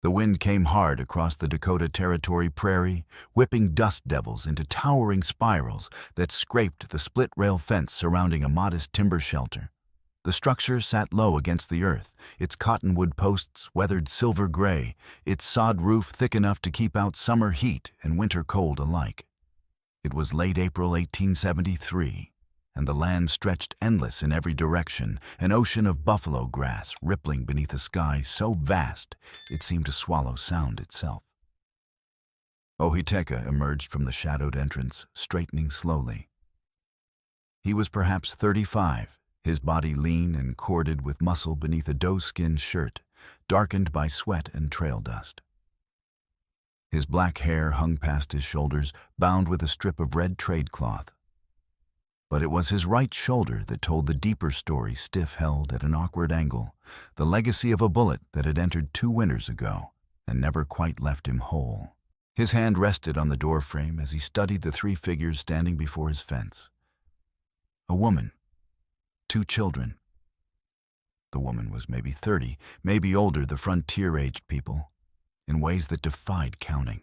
The wind came hard across the Dakota Territory prairie, whipping dust devils into towering spirals that scraped the split-rail fence surrounding a modest timber shelter. The structure sat low against the earth, its cottonwood posts weathered silver gray, its sod roof thick enough to keep out summer heat and winter cold alike. It was late April 1873, and the land stretched endless in every direction, an ocean of buffalo grass rippling beneath a sky so vast it seemed to swallow sound itself. Ohiteka emerged from the shadowed entrance, straightening slowly. He was perhaps 35, his body lean and corded with muscle beneath a doe-skin shirt, darkened by sweat and trail dust. His black hair hung past his shoulders, bound with a strip of red trade cloth. But it was his right shoulder that told the deeper story, stiff-held at an awkward angle, the legacy of a bullet that had entered 2 winters ago and never quite left him whole. His hand rested on the doorframe as he studied the 3 figures standing before his fence. A woman, 2 children. The woman was maybe 30, maybe older, the frontier-aged people, in ways that defied counting.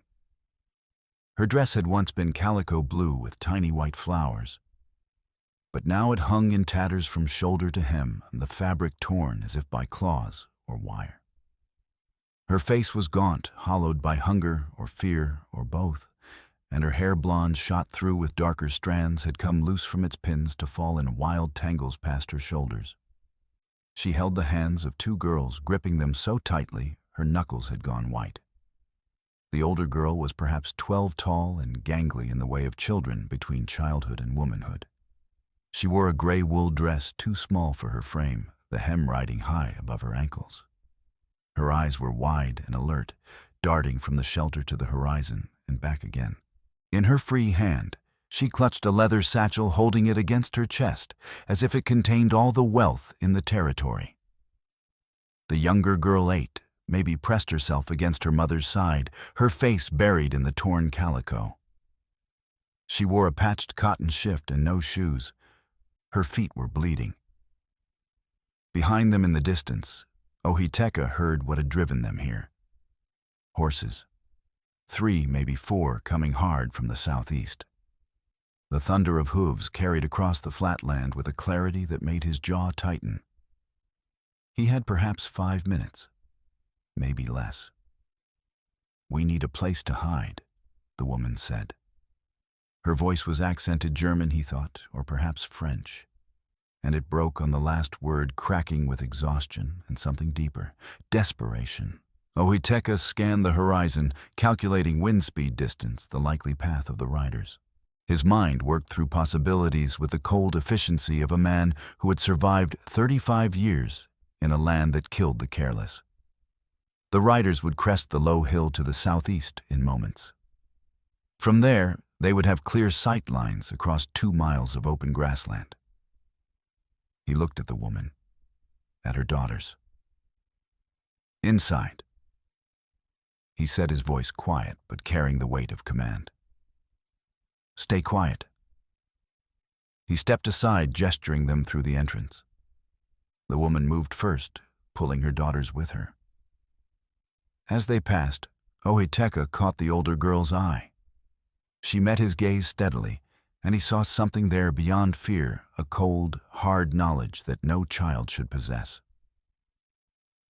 Her dress had once been calico blue with tiny white flowers, but now it hung in tatters from shoulder to hem, the fabric torn as if by claws or wire. Her face was gaunt, hollowed by hunger or fear or both, and her hair, blonde, shot through with darker strands, had come loose from its pins to fall in wild tangles past her shoulders. She held the hands of 2 girls, gripping them so tightly her knuckles had gone white. The older girl was perhaps 12, tall and gangly in the way of children between childhood and womanhood. She wore a gray wool dress too small for her frame, the hem riding high above her ankles. Her eyes were wide and alert, darting from the shelter to the horizon and back again. In her free hand, she clutched a leather satchel, holding it against her chest, as if it contained all the wealth in the territory. The younger girl ate, maybe pressed herself against her mother's side, her face buried in the torn calico. She wore a patched cotton shift and no shoes. Her feet were bleeding. Behind them in the distance, Ohiteka heard what had driven them here. Horses. 3, maybe 4, coming hard from the southeast. The thunder of hooves carried across the flat land with a clarity that made his jaw tighten. He had perhaps 5 minutes, maybe less. "We need a place to hide," the woman said. Her voice was accented German, he thought, or perhaps French, and it broke on the last word, cracking with exhaustion and something deeper, desperation. Ohiteka scanned the horizon, calculating wind speed distance, the likely path of the riders. His mind worked through possibilities with the cold efficiency of a man who had survived 35 years in a land that killed the careless. The riders would crest the low hill to the southeast in moments. From there, they would have clear sight lines across 2 miles of open grassland. He looked at the woman, at her daughters. "Inside," he said, his voice quiet but carrying the weight of command. "Stay quiet." He stepped aside, gesturing them through the entrance. The woman moved first, pulling her daughters with her. As they passed, Ohiteka caught the older girl's eye. She met his gaze steadily, and he saw something there beyond fear, a cold, hard knowledge that no child should possess.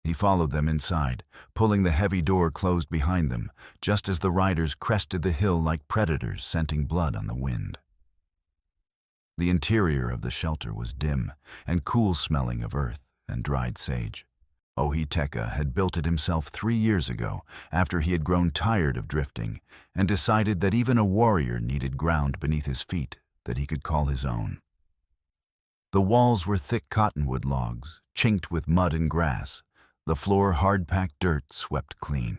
He followed them inside, pulling the heavy door closed behind them, just as the riders crested the hill like predators scenting blood on the wind. The interior of the shelter was dim and cool-smelling of earth and dried sage. Ohiteka had built it himself 3 years ago, after he had grown tired of drifting and decided that even a warrior needed ground beneath his feet that he could call his own. The walls were thick cottonwood logs, chinked with mud and grass, the floor hard-packed dirt swept clean.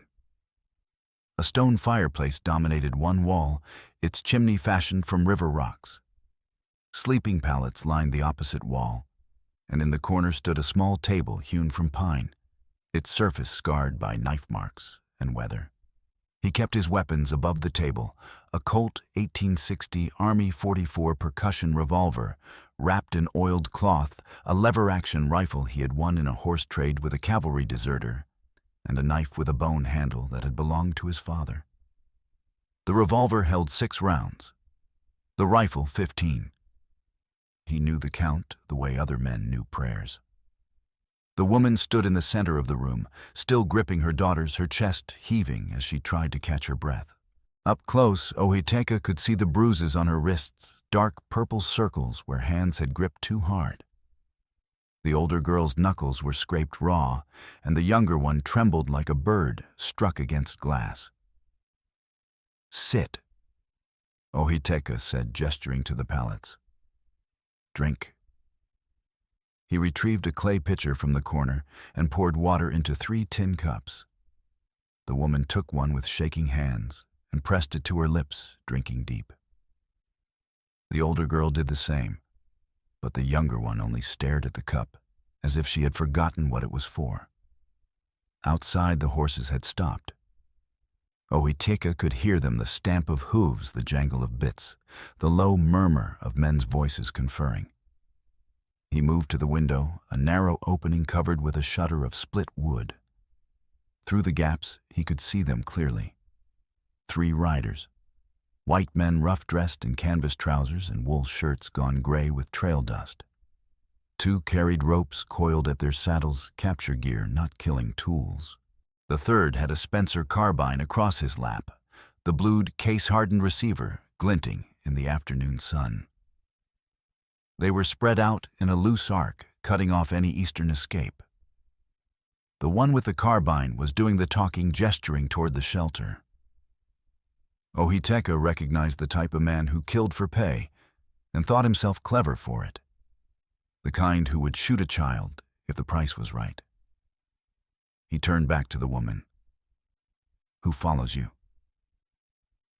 A stone fireplace dominated one wall, its chimney fashioned from river rocks. Sleeping pallets lined the opposite wall, and in the corner stood a small table hewn from pine, its surface scarred by knife marks and weather. He kept his weapons above the table, a Colt 1860 Army 44 percussion revolver, wrapped in oiled cloth, a lever-action rifle he had won in a horse trade with a cavalry deserter, and a knife with a bone handle that had belonged to his father. The revolver held 6 rounds, the rifle 15. He knew the count the way other men knew prayers. The woman stood in the center of the room, still gripping her daughters, her chest heaving as she tried to catch her breath. Up close, Ohiteka could see the bruises on her wrists, dark purple circles where hands had gripped too hard. The older girl's knuckles were scraped raw, and the younger one trembled like a bird struck against glass. "Sit," Ohiteka said, gesturing to the pallets. "Drink." He retrieved a clay pitcher from the corner and poured water into 3 tin cups. The woman took one with shaking hands and pressed it to her lips, drinking deep. The older girl did the same, but the younger one only stared at the cup, as if she had forgotten what it was for. Outside, the horses had stopped. Ohiteka could hear them, the stamp of hooves, the jangle of bits, the low murmur of men's voices conferring. He moved to the window, a narrow opening covered with a shutter of split wood. Through the gaps, he could see them clearly. 3 riders, white men rough-dressed in canvas trousers and wool shirts gone gray with trail dust. 2 carried ropes coiled at their saddles, capture gear, not killing tools. The third had a Spencer carbine across his lap, the blued, case-hardened receiver glinting in the afternoon sun. They were spread out in a loose arc, cutting off any eastern escape. The one with the carbine was doing the talking, gesturing toward the shelter. Ohiteka recognized the type of man who killed for pay and thought himself clever for it. The kind who would shoot a child if the price was right. He turned back to the woman. "Who follows you?"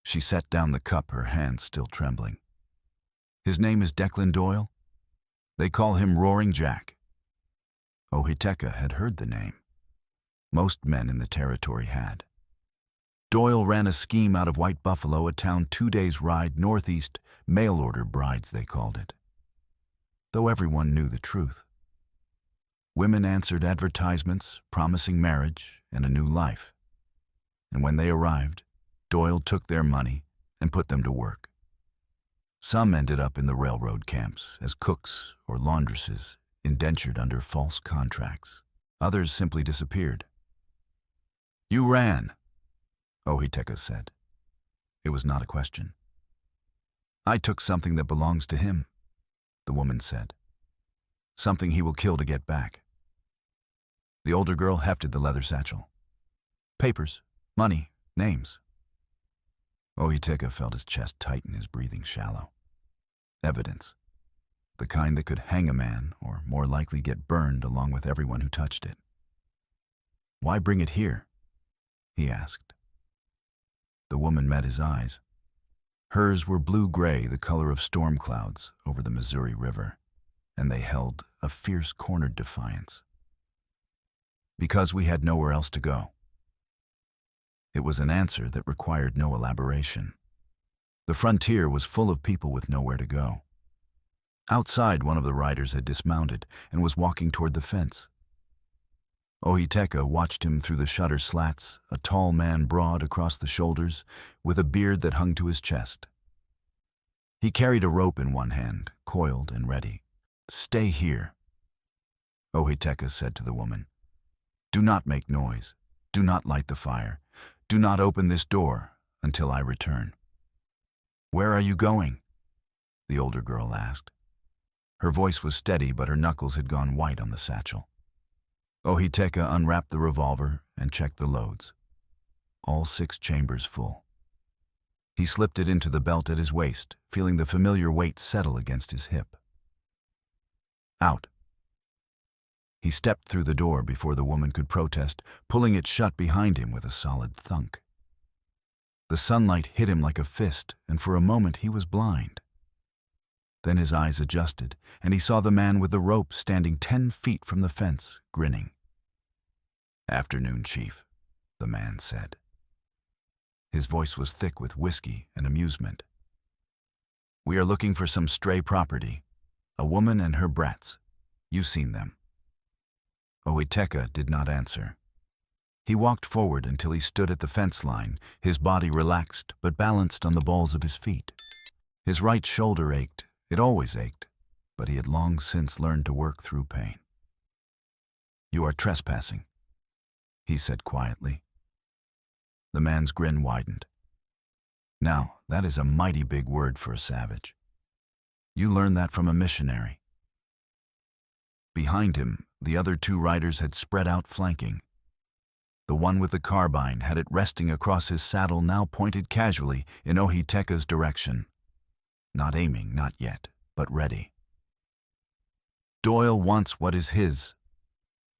She set down the cup, her hands still trembling. "His name is Declan Doyle. They call him Roaring Jack." Ohiteka had heard the name. Most men in the territory had. Doyle ran a scheme out of White Buffalo, a town 2 days' ride northeast, mail-order brides they called it. Though everyone knew the truth. Women answered advertisements promising marriage and a new life. And when they arrived, Doyle took their money and put them to work. Some ended up in the railroad camps as cooks or laundresses, indentured under false contracts. Others simply disappeared. "You ran," Ohiteka said. It was not a question. "I took something that belongs to him," the woman said. "Something he will kill to get back." The older girl hefted the leather satchel. "Papers, money, names." Ohiteka felt his chest tighten, his breathing shallow. Evidence. The kind that could hang a man, or more likely get burned along with everyone who touched it. "Why bring it here?" he asked. The woman met his eyes. Hers were blue-gray, the color of storm clouds over the Missouri River, and they held a fierce, cornered defiance. "Because we had nowhere else to go." It was an answer that required no elaboration. The frontier was full of people with nowhere to go. Outside, one of the riders had dismounted and was walking toward the fence. Ohiteka watched him through the shutter slats, a tall man broad across the shoulders, with a beard that hung to his chest. He carried a rope in one hand, coiled and ready. "Stay here," Ohiteka said to the woman. "Do not make noise. Do not light the fire. Do not open this door until I return." "Where are you going?" the older girl asked. Her voice was steady, but her knuckles had gone white on the satchel. Ohiteka unwrapped the revolver and checked the loads. All 6 chambers full. He slipped it into the belt at his waist, feeling the familiar weight settle against his hip. "Out." He stepped through the door before the woman could protest, pulling it shut behind him with a solid thunk. The sunlight hit him like a fist, and for a moment he was blind. Then his eyes adjusted, and he saw the man with the rope standing 10 feet from the fence, grinning. "Afternoon, Chief," the man said. His voice was thick with whiskey and amusement. "We are looking for some stray property, a woman and her brats. You've seen them." Ohiteka did not answer. He walked forward until he stood at the fence line, his body relaxed but balanced on the balls of his feet. His right shoulder ached. It always ached, but he had long since learned to work through pain. "You are trespassing," he said quietly. The man's grin widened. "Now, that is a mighty big word for a savage. You learned that from a missionary." Behind him, the other two riders had spread out flanking. The one with the carbine had it resting across his saddle, now pointed casually in Ohiteka's direction. Not aiming, not yet, but ready. "Doyle wants what is his,"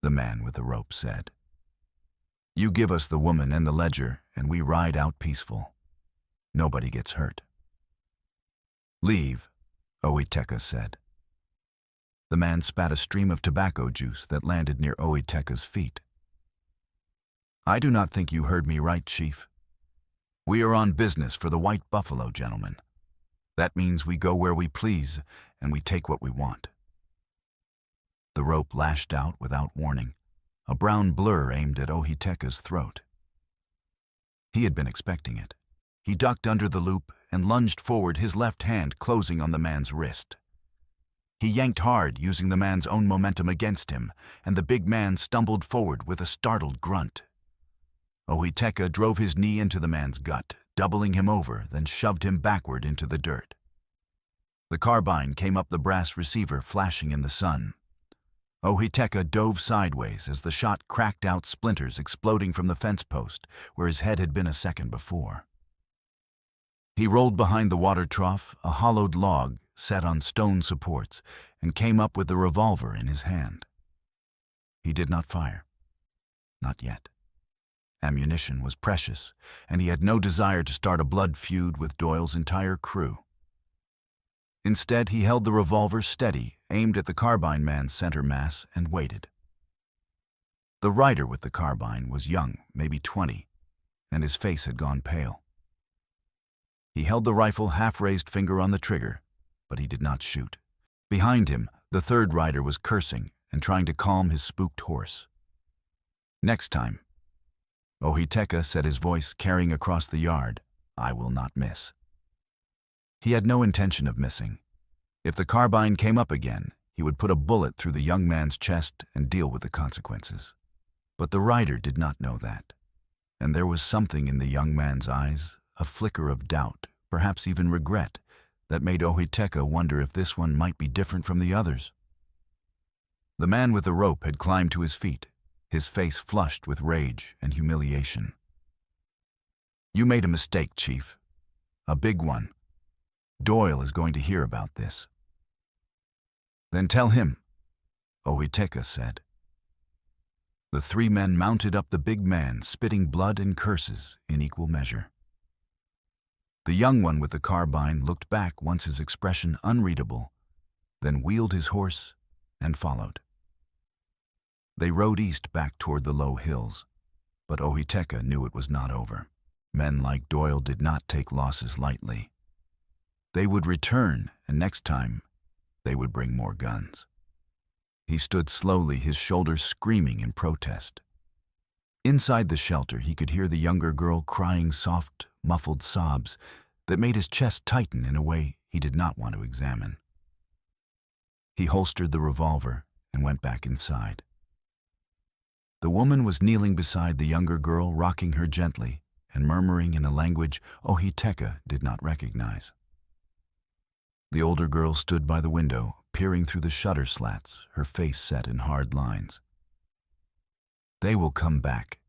the man with the rope said. "You give us the woman and the ledger, and we ride out peaceful. Nobody gets hurt." "Leave," Ohiteka said. The man spat a stream of tobacco juice that landed near Ohiteka's feet. "I do not think you heard me right, Chief. We are on business for the White Buffalo, gentlemen. That means we go where we please, and we take what we want." The rope lashed out without warning, a brown blur aimed at Ohiteka's throat. He had been expecting it. He ducked under the loop and lunged forward, his left hand closing on the man's wrist. He yanked hard, using the man's own momentum against him, and the big man stumbled forward with a startled grunt. Ohiteka drove his knee into the man's gut, doubling him over, then shoved him backward into the dirt. The carbine came up the brass receiver, flashing in the sun. Ohiteka dove sideways as the shot cracked out splinters exploding from the fence post, where his head had been a second before. He rolled behind the water trough, a hollowed log set on stone supports, and came up with the revolver in his hand. He did not fire. Not yet. Ammunition was precious, and he had no desire to start a blood feud with Doyle's entire crew. Instead, he held the revolver steady, aimed at the carbine man's center mass, and waited. The rider with the carbine was young, maybe 20, and his face had gone pale. He held the rifle half-raised finger on the trigger, but he did not shoot. Behind him, the third rider was cursing and trying to calm his spooked horse. "Next time," Ohiteka said, his voice carrying across the yard, "I will not miss." He had no intention of missing. If the carbine came up again, he would put a bullet through the young man's chest and deal with the consequences. But the rider did not know that, and there was something in the young man's eyes, a flicker of doubt, perhaps even regret, that made Ohiteka wonder if this one might be different from the others. The man with the rope had climbed to his feet, his face flushed with rage and humiliation. "You made a mistake, Chief. A big one. Doyle is going to hear about this." "Then tell him," Ohiteka said. The three men mounted up the big man, spitting blood and curses in equal measure. The young one with the carbine looked back once, his expression unreadable, then wheeled his horse and followed. They rode east back toward the low hills, but Ohiteka knew it was not over. Men like Doyle did not take losses lightly. They would return, and next time, they would bring more guns. He stood slowly, his shoulders screaming in protest. Inside the shelter, he could hear the younger girl crying soft, muffled sobs that made his chest tighten in a way he did not want to examine. He holstered the revolver and went back inside. The woman was kneeling beside the younger girl, rocking her gently and murmuring in a language Ohiteka did not recognize. The older girl stood by the window, peering through the shutter slats, her face set in hard lines. "They will come back,"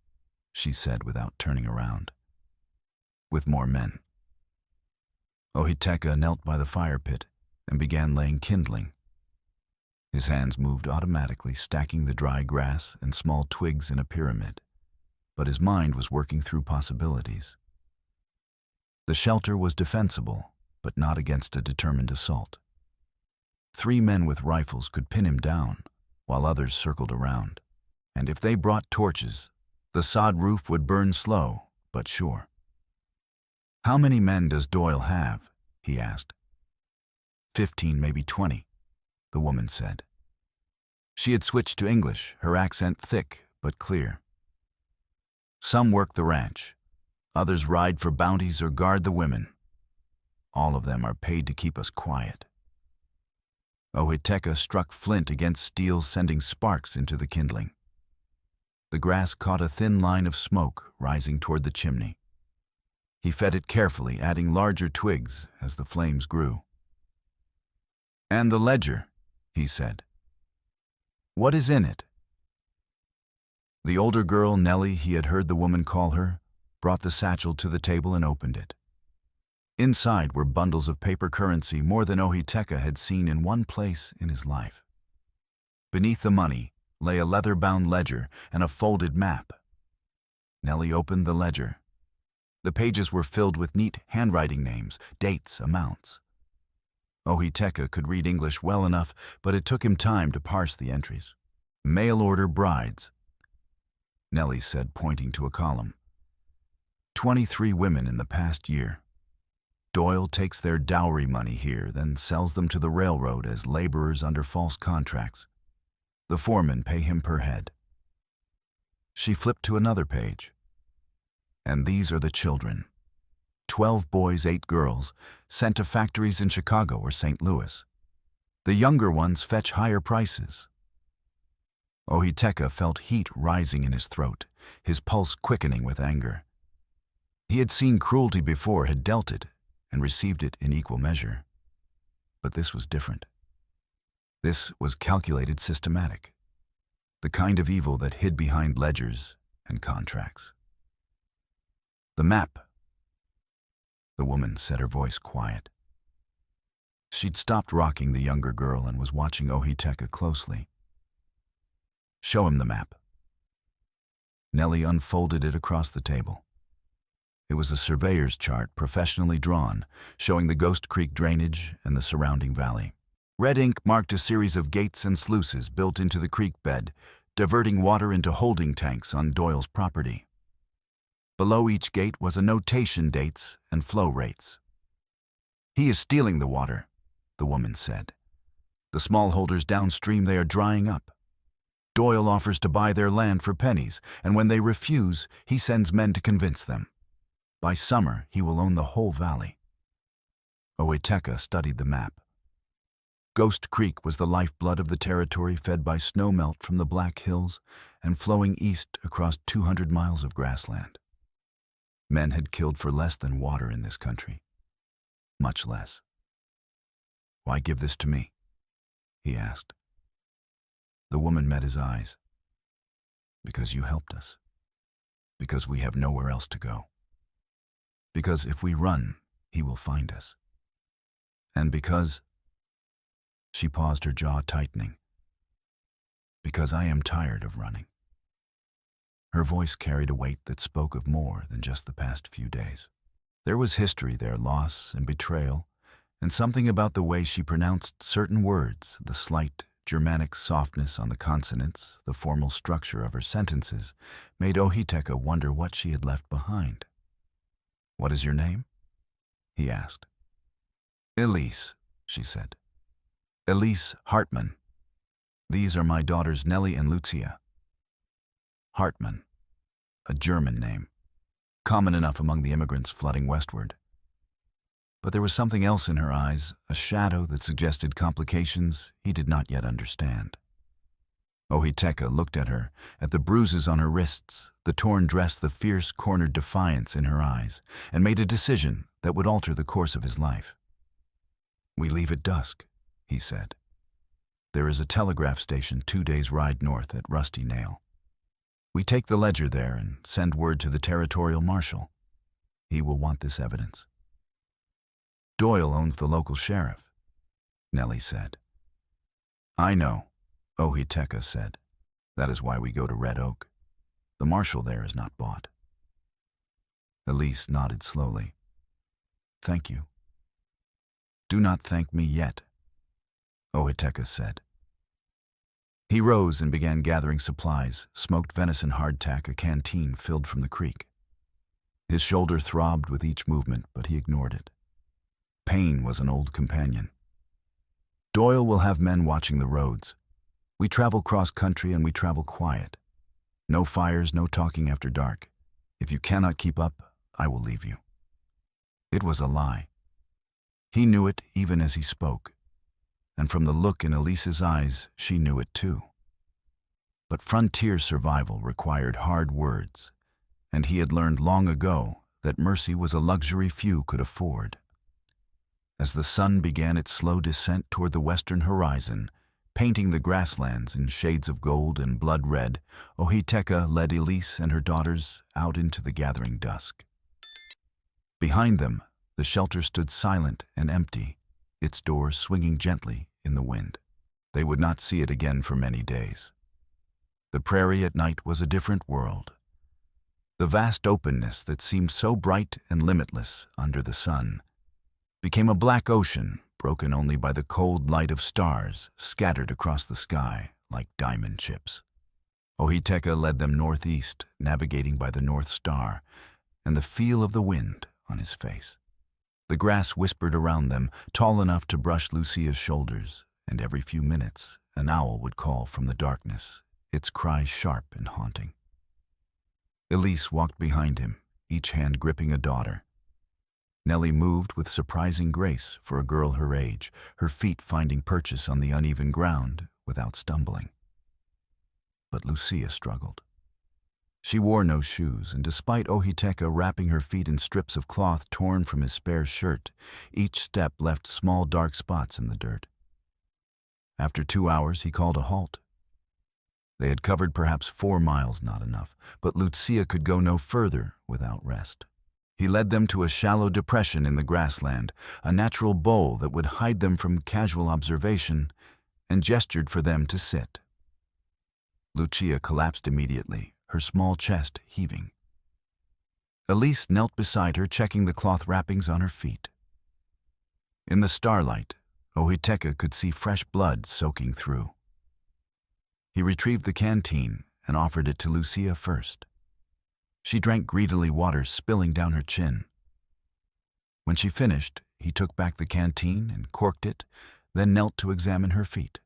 she said without turning around. "With more men." Ohiteka knelt by the fire pit and began laying kindling. His hands moved automatically, stacking the dry grass and small twigs in a pyramid, but his mind was working through possibilities. The shelter was defensible, but not against a determined assault. 3 men with rifles could pin him down, while others circled around. And if they brought torches, the sod roof would burn slow, but sure. "How many men does Doyle have?" he asked. 15, maybe 20, the woman said. She had switched to English, her accent thick but clear. Some work the ranch. Others ride for bounties or guard the women. All of them are paid to keep us quiet. Ohiteka struck flint against steel, sending sparks into the kindling. The grass caught a thin line of smoke rising toward the chimney. He fed it carefully, adding larger twigs as the flames grew. "And the ledger," he said. "What is in it?" The older girl, Nellie, he had heard the woman call her, brought the satchel to the table and opened it. Inside were bundles of paper currency, more than Ohiteka had seen in one place in his life. Beneath the money lay a leather-bound ledger and a folded map. Nellie opened the ledger. The pages were filled with neat handwriting names, dates, amounts. Ohiteka could read English well enough, but it took him time to parse the entries. "Mail order brides," Nellie said, pointing to a column. 23 women in the past year. Doyle takes their dowry money here, then sells them to the railroad as laborers under false contracts. The foremen pay him per head. She flipped to another page. "And these are the children. 12 boys, 8 girls, sent to factories in Chicago or St. Louis. The younger ones fetch higher prices." Ohiteka felt heat rising in his throat, his pulse quickening with anger. He had seen cruelty before, had dealt it, and received it in equal measure. But this was different. This was calculated, systematic, the kind of evil that hid behind ledgers and contracts. "The map," the woman said, her voice quiet. She'd stopped rocking the younger girl and was watching Ohiteka closely. "Show him the map." Nellie unfolded it across the table. It was a surveyor's chart, professionally drawn, showing the Ghost Creek drainage and the surrounding valley. Red ink marked a series of gates and sluices built into the creek bed, diverting water into holding tanks on Doyle's property. Below each gate was a notation, dates and flow rates. "He is stealing the water," the woman said. "The smallholders downstream, they are drying up. Doyle offers to buy their land for pennies, and when they refuse, he sends men to convince them. By summer, he will own the whole valley." Ohiteka studied the map. Ghost Creek was the lifeblood of the territory, fed by snowmelt from the Black Hills and flowing east across 200 miles of grassland. Men had killed for less than water in this country. Much less. "Why give this to me?" he asked. The woman met his eyes. "Because you helped us. Because we have nowhere else to go. Because if we run, he will find us. And because—" she paused, her jaw tightening. "Because I am tired of running." Her voice carried a weight that spoke of more than just the past few days. There was history there, loss and betrayal, and something about the way she pronounced certain words, the slight Germanic softness on the consonants, the formal structure of her sentences, made Ohiteka wonder what she had left behind. "What is your name?" he asked. "Elise," she said. "Elise Hartman. These are my daughters Nellie and Lucia." Hartman, a German name, common enough among the immigrants flooding westward. But there was something else in her eyes, a shadow that suggested complications he did not yet understand. Ohiteka looked at her, at the bruises on her wrists, the torn dress, the fierce, cornered defiance in her eyes, and made a decision that would alter the course of his life. "We leave at dusk," he said. "There is a telegraph station 2 days' ride north at Rusty Nail. We take the ledger there and send word to the territorial marshal. He will want this evidence." "Doyle owns the local sheriff," Nellie said. "I know," Ohiteka said. "That is why we go to Red Oak. The marshal there is not bought." Elise nodded slowly. "Thank you." "Do not thank me yet," Ohiteka said. He rose and began gathering supplies, smoked venison hardtack, a canteen filled from the creek. His shoulder throbbed with each movement, but he ignored it. Pain was an old companion. "Doyle will have men watching the roads. We travel cross-country and we travel quiet. No fires, no talking after dark. If you cannot keep up, I will leave you. It was a lie. He knew it even as he spoke, and from the look in Elise's eyes, she knew it too. But frontier survival required hard words, and he had learned long ago that mercy was a luxury few could afford. As the sun began its slow descent toward the western horizon, painting the grasslands in shades of gold and blood red, Ohiteka led Elise and her daughters out into the gathering dusk. Behind them, the shelter stood silent and empty, its doors swinging gently in the wind. They would not see it again for many days. The prairie at night was a different world. The vast openness that seemed so bright and limitless under the sun became a black ocean broken only by the cold light of stars scattered across the sky like diamond chips. Ohiteka led them northeast, navigating by the North Star, and the feel of the wind on his face. The grass whispered around them, tall enough to brush Lucia's shoulders, and every few minutes an owl would call from the darkness, its cry sharp and haunting. Elise walked behind him, each hand gripping a daughter. Nellie moved with surprising grace for a girl her age, her feet finding purchase on the uneven ground without stumbling. But Lucia struggled. She wore no shoes, and despite Ohiteka wrapping her feet in strips of cloth torn from his spare shirt, each step left small dark spots in the dirt. After 2 hours, he called a halt. They had covered perhaps 4 miles, not enough, but Lucia could go no further without rest. He led them to a shallow depression in the grassland, a natural bowl that would hide them from casual observation, and gestured for them to sit. Lucia collapsed immediately, her small chest heaving. Elise knelt beside her, checking the cloth wrappings on her feet. In the starlight, Ohiteka could see fresh blood soaking through. He retrieved the canteen and offered it to Lucia first. She drank greedily, water spilling down her chin. When she finished, he took back the canteen and corked it, then knelt to examine her feet.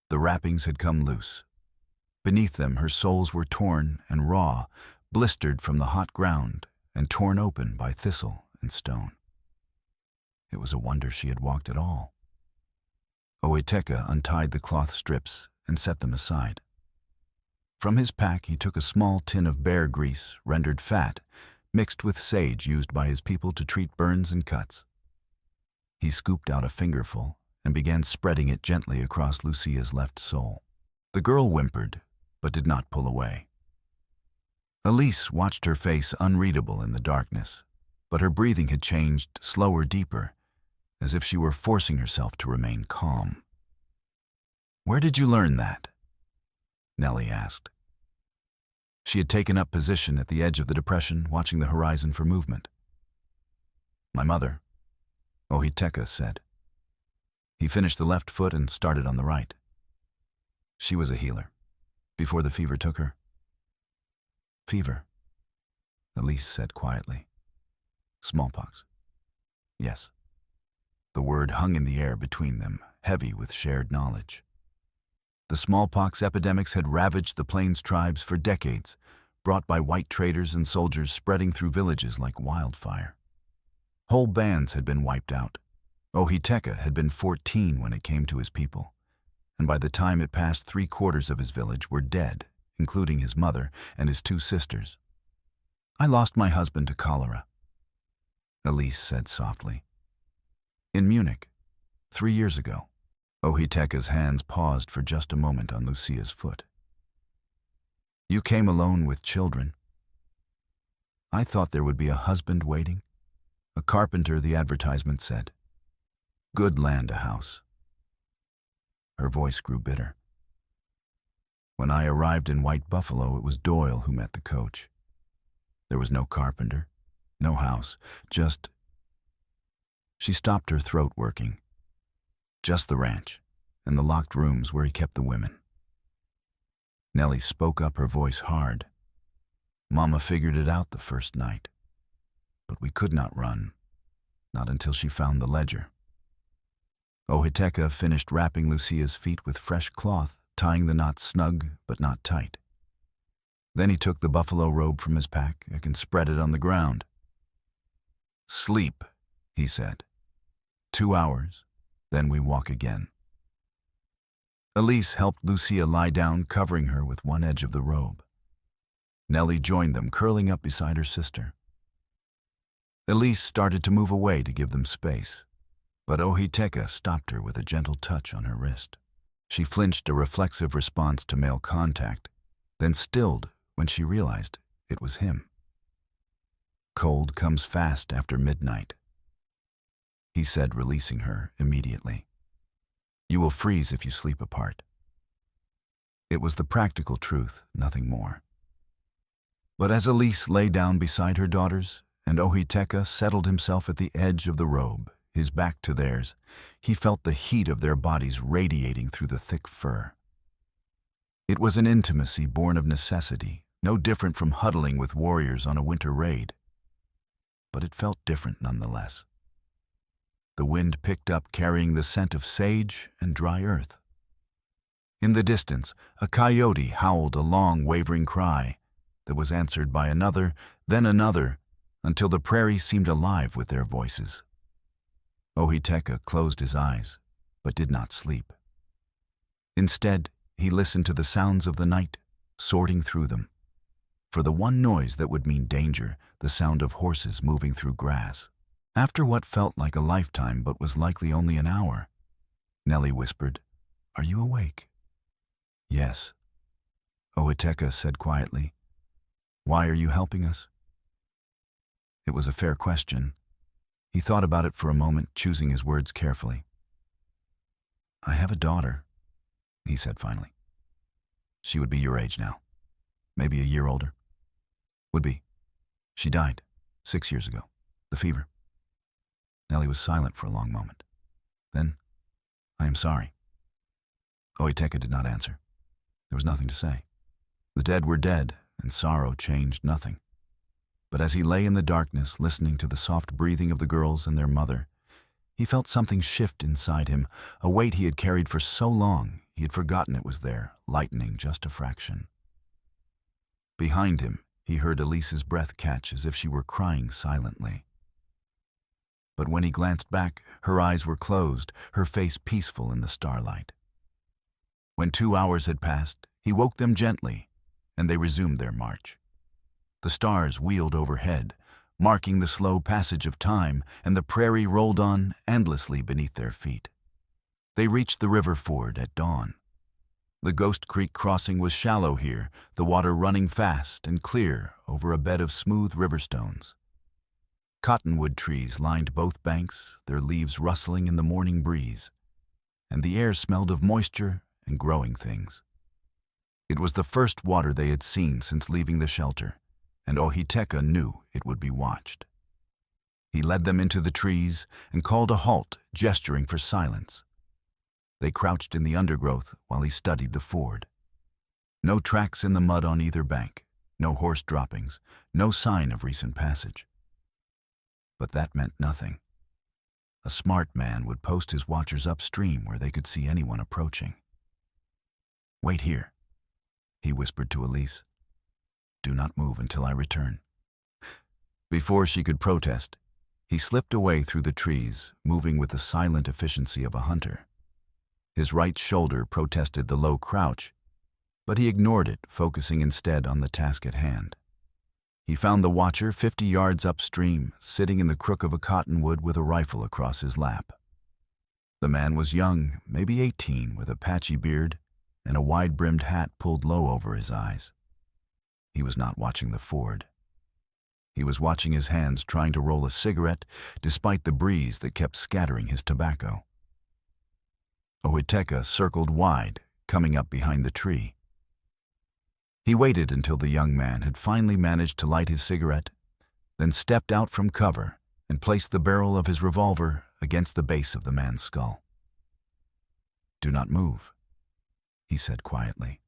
The wrappings had come loose. Beneath them, her soles were torn and raw, blistered from the hot ground and torn open by thistle and stone. It was a wonder she had walked at all. Ohiteka untied the cloth strips and set them aside. From his pack, he took a small tin of bear grease, rendered fat, mixed with sage used by his people to treat burns and cuts. He scooped out a fingerful and began spreading it gently across Lucia's left sole. The girl whimpered, but did not pull away. Elise watched her face unreadable in the darkness, but her breathing had changed slower, deeper, as if she were forcing herself to remain calm. "Where did you learn that?" Nellie asked. She had taken up position at the edge of the depression, watching the horizon for movement. "My mother," Ohiteka said. He finished the left foot and started on the right. "She was a healer, before the fever took her." "Fever?" Elise said quietly. "Smallpox." "Yes." The word hung in the air between them, heavy with shared knowledge. The smallpox epidemics had ravaged the Plains tribes for decades, brought by white traders and soldiers spreading through villages like wildfire. Whole bands had been wiped out. Ohiteka had been 14 when it came to his people, and by the time it passed 3/4 of his village were dead, including his mother and his 2 sisters. "I lost my husband to cholera," Elise said softly. "In Munich, 3 years ago." Ohiteka's hands paused for just a moment on Lucia's foot. "You came alone with children." "I thought there would be a husband waiting. A carpenter," the advertisement said. "Good land, a house." Her voice grew bitter. "When I arrived in White Buffalo, it was Doyle who met the coach. There was no carpenter, no house, just—" She stopped, her throat working. "Just the ranch, and the locked rooms where he kept the women." Nellie spoke up, her voice hard. "Mama figured it out the first night. But we could not run, not until she found the ledger." Ohiteka finished wrapping Lucia's feet with fresh cloth, tying the knots snug but not tight. Then he took the buffalo robe from his pack and spread it on the ground. "Sleep," he said. "2 hours, then we walk again." Elise helped Lucia lie down, covering her with one edge of the robe. Nellie joined them, curling up beside her sister. Elise started to move away to give them space, but Ohiteka stopped her with a gentle touch on her wrist. She flinched, a reflexive response to male contact, then stilled when she realized it was him. "Cold comes fast after midnight," he said, releasing her immediately. "You will freeze if you sleep apart." It was the practical truth, nothing more. But as Elise lay down beside her daughters, and Ohiteka settled himself at the edge of the robe, his back to theirs, he felt the heat of their bodies radiating through the thick fur. It was an intimacy born of necessity, no different from huddling with warriors on a winter raid. But it felt different nonetheless. The wind picked up, carrying the scent of sage and dry earth. In the distance, a coyote howled a long, wavering cry that was answered by another, then another, until the prairie seemed alive with their voices. Ohiteka closed his eyes, but did not sleep. Instead, he listened to the sounds of the night, sorting through them. For the one noise that would mean danger, the sound of horses moving through grass. After what felt like a lifetime but was likely only an hour, Nellie whispered, "Are you awake?" "Yes," Ohiteka said quietly. "Why are you helping us?" It was a fair question. He thought about it for a moment, choosing his words carefully. "I have a daughter," he said finally. "She would be your age now. Maybe a year older." "Would be. She died 6 years ago. The fever." Nellie was silent for a long moment. Then, "I am sorry." Ohiteka did not answer. There was nothing to say. The dead were dead, and sorrow changed nothing. But as he lay in the darkness, listening to the soft breathing of the girls and their mother, he felt something shift inside him, a weight he had carried for so long he had forgotten it was there, lightening just a fraction. Behind him, he heard Elise's breath catch as if she were crying silently. But when he glanced back, her eyes were closed, her face peaceful in the starlight. When 2 hours had passed, he woke them gently, and they resumed their march. The stars wheeled overhead, marking the slow passage of time, and the prairie rolled on endlessly beneath their feet. They reached the river ford at dawn. The Ghost Creek crossing was shallow here, the water running fast and clear over a bed of smooth river stones. Cottonwood trees lined both banks, their leaves rustling in the morning breeze, and the air smelled of moisture and growing things. It was the first water they had seen since leaving the shelter, and Ohiteka knew it would be watched. He led them into the trees and called a halt, gesturing for silence. They crouched in the undergrowth while he studied the ford. No tracks in the mud on either bank, no horse droppings, no sign of recent passage. But that meant nothing. A smart man would post his watchers upstream where they could see anyone approaching. "Wait here," he whispered to Elise. "Do not move until I return." Before she could protest, he slipped away through the trees, moving with the silent efficiency of a hunter. His right shoulder protested the low crouch, but he ignored it, focusing instead on the task at hand. He found the watcher 50 yards upstream, sitting in the crook of a cottonwood with a rifle across his lap. The man was young, maybe 18, with a patchy beard and a wide-brimmed hat pulled low over his eyes. He was not watching the ford. He was watching his hands trying to roll a cigarette, despite the breeze that kept scattering his tobacco. Ohiteka circled wide, coming up behind the tree. He waited until the young man had finally managed to light his cigarette, then stepped out from cover and placed the barrel of his revolver against the base of the man's skull. "Do not move," he said quietly.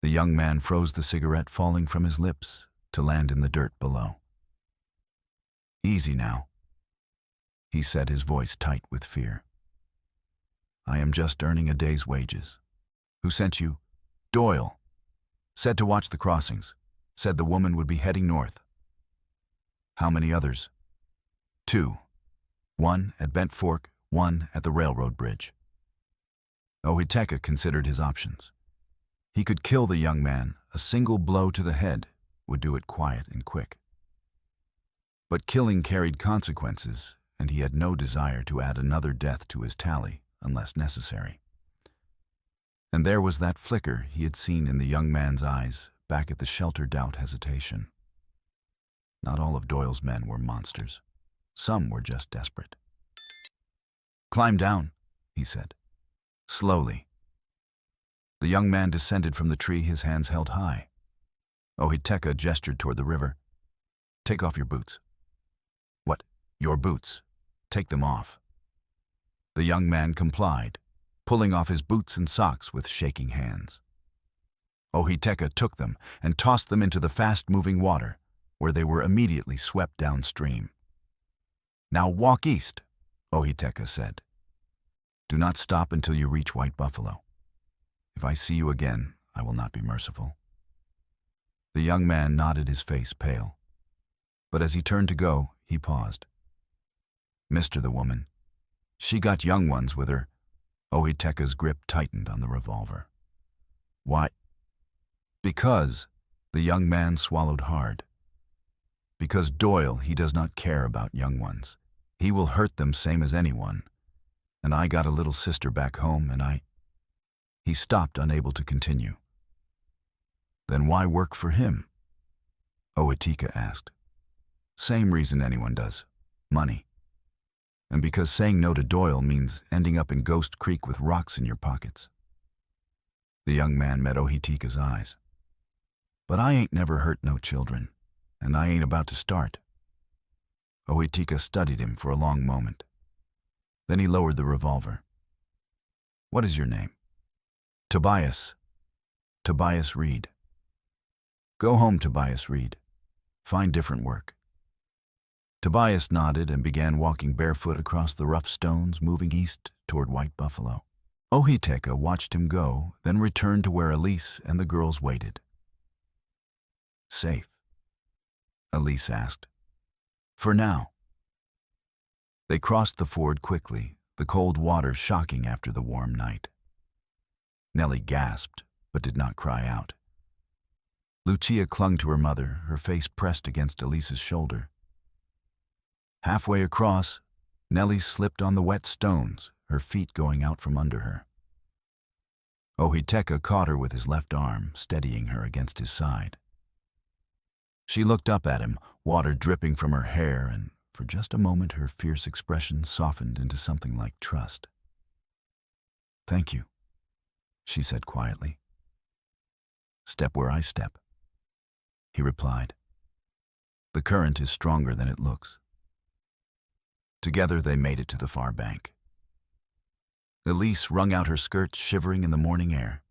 The young man froze the cigarette falling from his lips to land in the dirt below. "Easy now," he said, his voice tight with fear. "I am just earning a day's wages. Who sent you?" "Doyle," Said to watch the crossings. Said the woman would be heading north. How many others? 2. One at Bent Fork, one at the railroad bridge. Ohiteka considered his options. He could kill the young man. A single blow to the head would do it quiet and quick. But killing carried consequences, and he had no desire to add another death to his tally unless necessary. And there was that flicker he had seen in the young man's eyes back at the shelter doubt hesitation. Not all of Doyle's men were monsters. Some were just desperate. "Climb down," he said. Slowly. The young man descended from the tree, his hands held high. Ohiteka gestured toward the river. "Take off your boots." "What? Your boots? Take them off." The young man complied, pulling off his boots and socks with shaking hands. Ohiteka took them and tossed them into the fast-moving water, where they were immediately swept downstream. "Now walk east," Ohiteka said. "Do not stop until you reach White Buffalo. If I see you again, I will not be merciful." The young man nodded, his face pale. But as he turned to go, he paused. "Mr. the woman. She got young ones with her." Ohiteka's grip tightened on the revolver. "Why?" "Because," the young man swallowed hard. "Because Doyle, he does not care about young ones. He will hurt them same as anyone. And I got a little sister back home, and I—" He stopped, unable to continue. "Then why work for him?" Ohiteka asked. "Same reason anyone does. Money. And because saying no to Doyle means ending up in Ghost Creek with rocks in your pockets." The young man met Ohiteka's eyes. "But I ain't never hurt no children, and I ain't about to start." Ohiteka studied him for a long moment. Then he lowered the revolver. "What is your name?" "Tobias. Tobias Reed." "Go home, Tobias Reed. Find different work." Tobias nodded and began walking barefoot across the rough stones, moving east toward White Buffalo. Ohiteka watched him go, then returned to where Elise and the girls waited. "Safe?" Elise asked. "For now." They crossed the ford quickly, the cold water shocking after the warm night. Nellie gasped, but did not cry out. Lucia clung to her mother, her face pressed against Elise's shoulder. Halfway across, Nellie slipped on the wet stones, her feet going out from under her. Ohiteka caught her with his left arm, steadying her against his side. She looked up at him, water dripping from her hair, and for just a moment her fierce expression softened into something like trust. "Thank you," she said quietly. "Step where I step," he replied. "The current is stronger than it looks." Together they made it to the far bank. Elise wrung out her skirts, shivering in the morning air.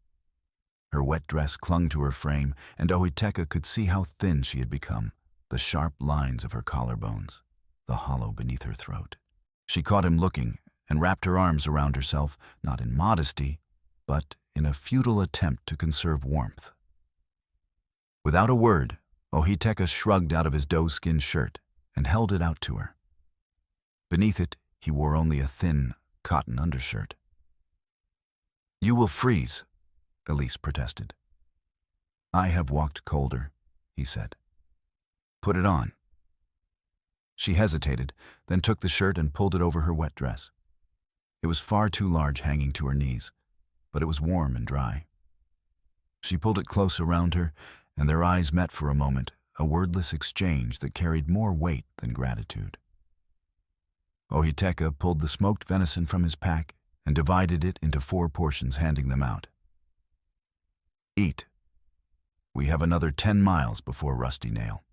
Her wet dress clung to her frame, and Ohiteka could see how thin she had become, the sharp lines of her collarbones, the hollow beneath her throat. She caught him looking and wrapped her arms around herself, not in modesty, but in a futile attempt to conserve warmth. Without a word, Ohiteka shrugged out of his doe-skin shirt and held it out to her. Beneath it, he wore only a thin cotton undershirt. "You will freeze," Elise protested. "I have walked colder," he said. "Put it on." She hesitated, then took the shirt and pulled it over her wet dress. It was far too large, hanging to her knees, but it was warm and dry. She pulled it close around her, and their eyes met for a moment, a wordless exchange that carried more weight than gratitude. Ohiteka pulled the smoked venison from his pack and divided it into 4 portions, handing them out. "Eat. We have another 10 miles before Rusty Nail."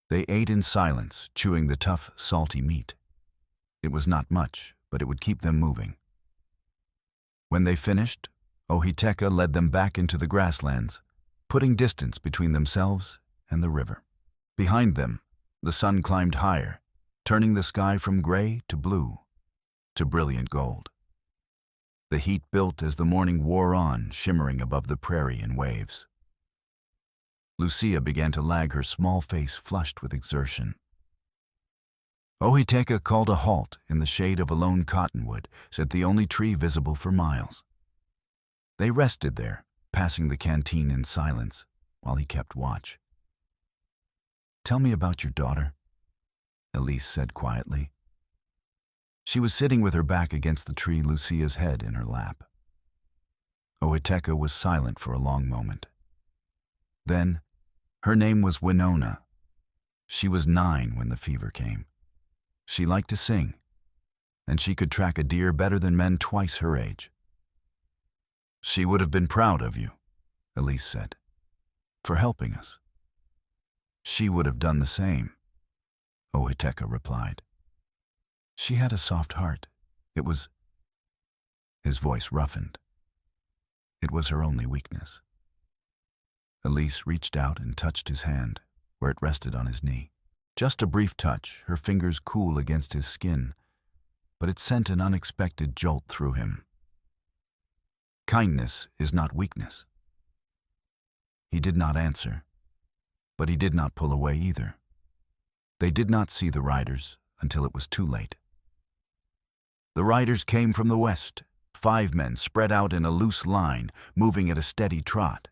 They ate in silence, chewing the tough, salty meat. It was not much, but it would keep them moving. When they finished, Ohiteka led them back into the grasslands, putting distance between themselves and the river. Behind them, the sun climbed higher, turning the sky from gray to blue to brilliant gold. The heat built as the morning wore on, shimmering above the prairie in waves. Lucia began to lag, her small face flushed with exertion. Ohiteka called a halt in the shade of a lone cottonwood, said the only tree visible for miles. They rested there, passing the canteen in silence, while he kept watch. "Tell me about your daughter," Elise said quietly. She was sitting with her back against the tree, Lucia's head in her lap. Ohiteka was silent for a long moment. Then, her name was Winona. She was 9 when the fever came. She liked to sing, and she could track a deer better than men twice her age. "She would have been proud of you," Elise said, "for helping us." "She would have done the same," Ohiteka replied. "She had a soft heart. It was—" His voice roughened. "It was her only weakness." Elise reached out and touched his hand, where it rested on his knee. Just a brief touch, her fingers cool against his skin, but it sent an unexpected jolt through him. Kindness is not weakness. He did not answer, but he did not pull away either. They did not see the riders until it was too late. The riders came from the west, 5 men spread out in a loose line, moving at a steady trot.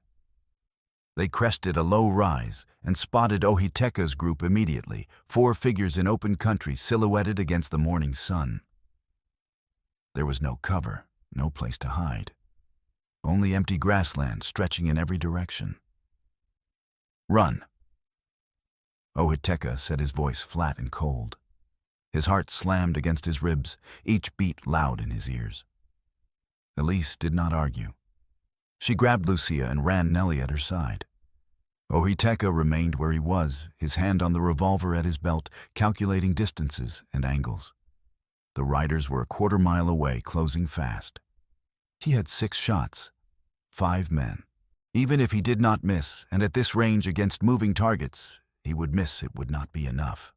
They crested a low rise and spotted Ohiteka's group immediately, 4 figures in open country silhouetted against the morning sun. There was no cover, no place to hide. Only empty grassland stretching in every direction. "Run!" Ohiteka said, his voice flat and cold. His heart slammed against his ribs, each beat loud in his ears. Elise did not argue. She grabbed Lucia and ran Nellie at her side. Ohiteka remained where he was, his hand on the revolver at his belt, calculating distances and angles. The riders were a quarter-mile away, closing fast. He had 6 shots, 5 men. Even if he did not miss, and at this range against moving targets, he would miss, it would not be enough.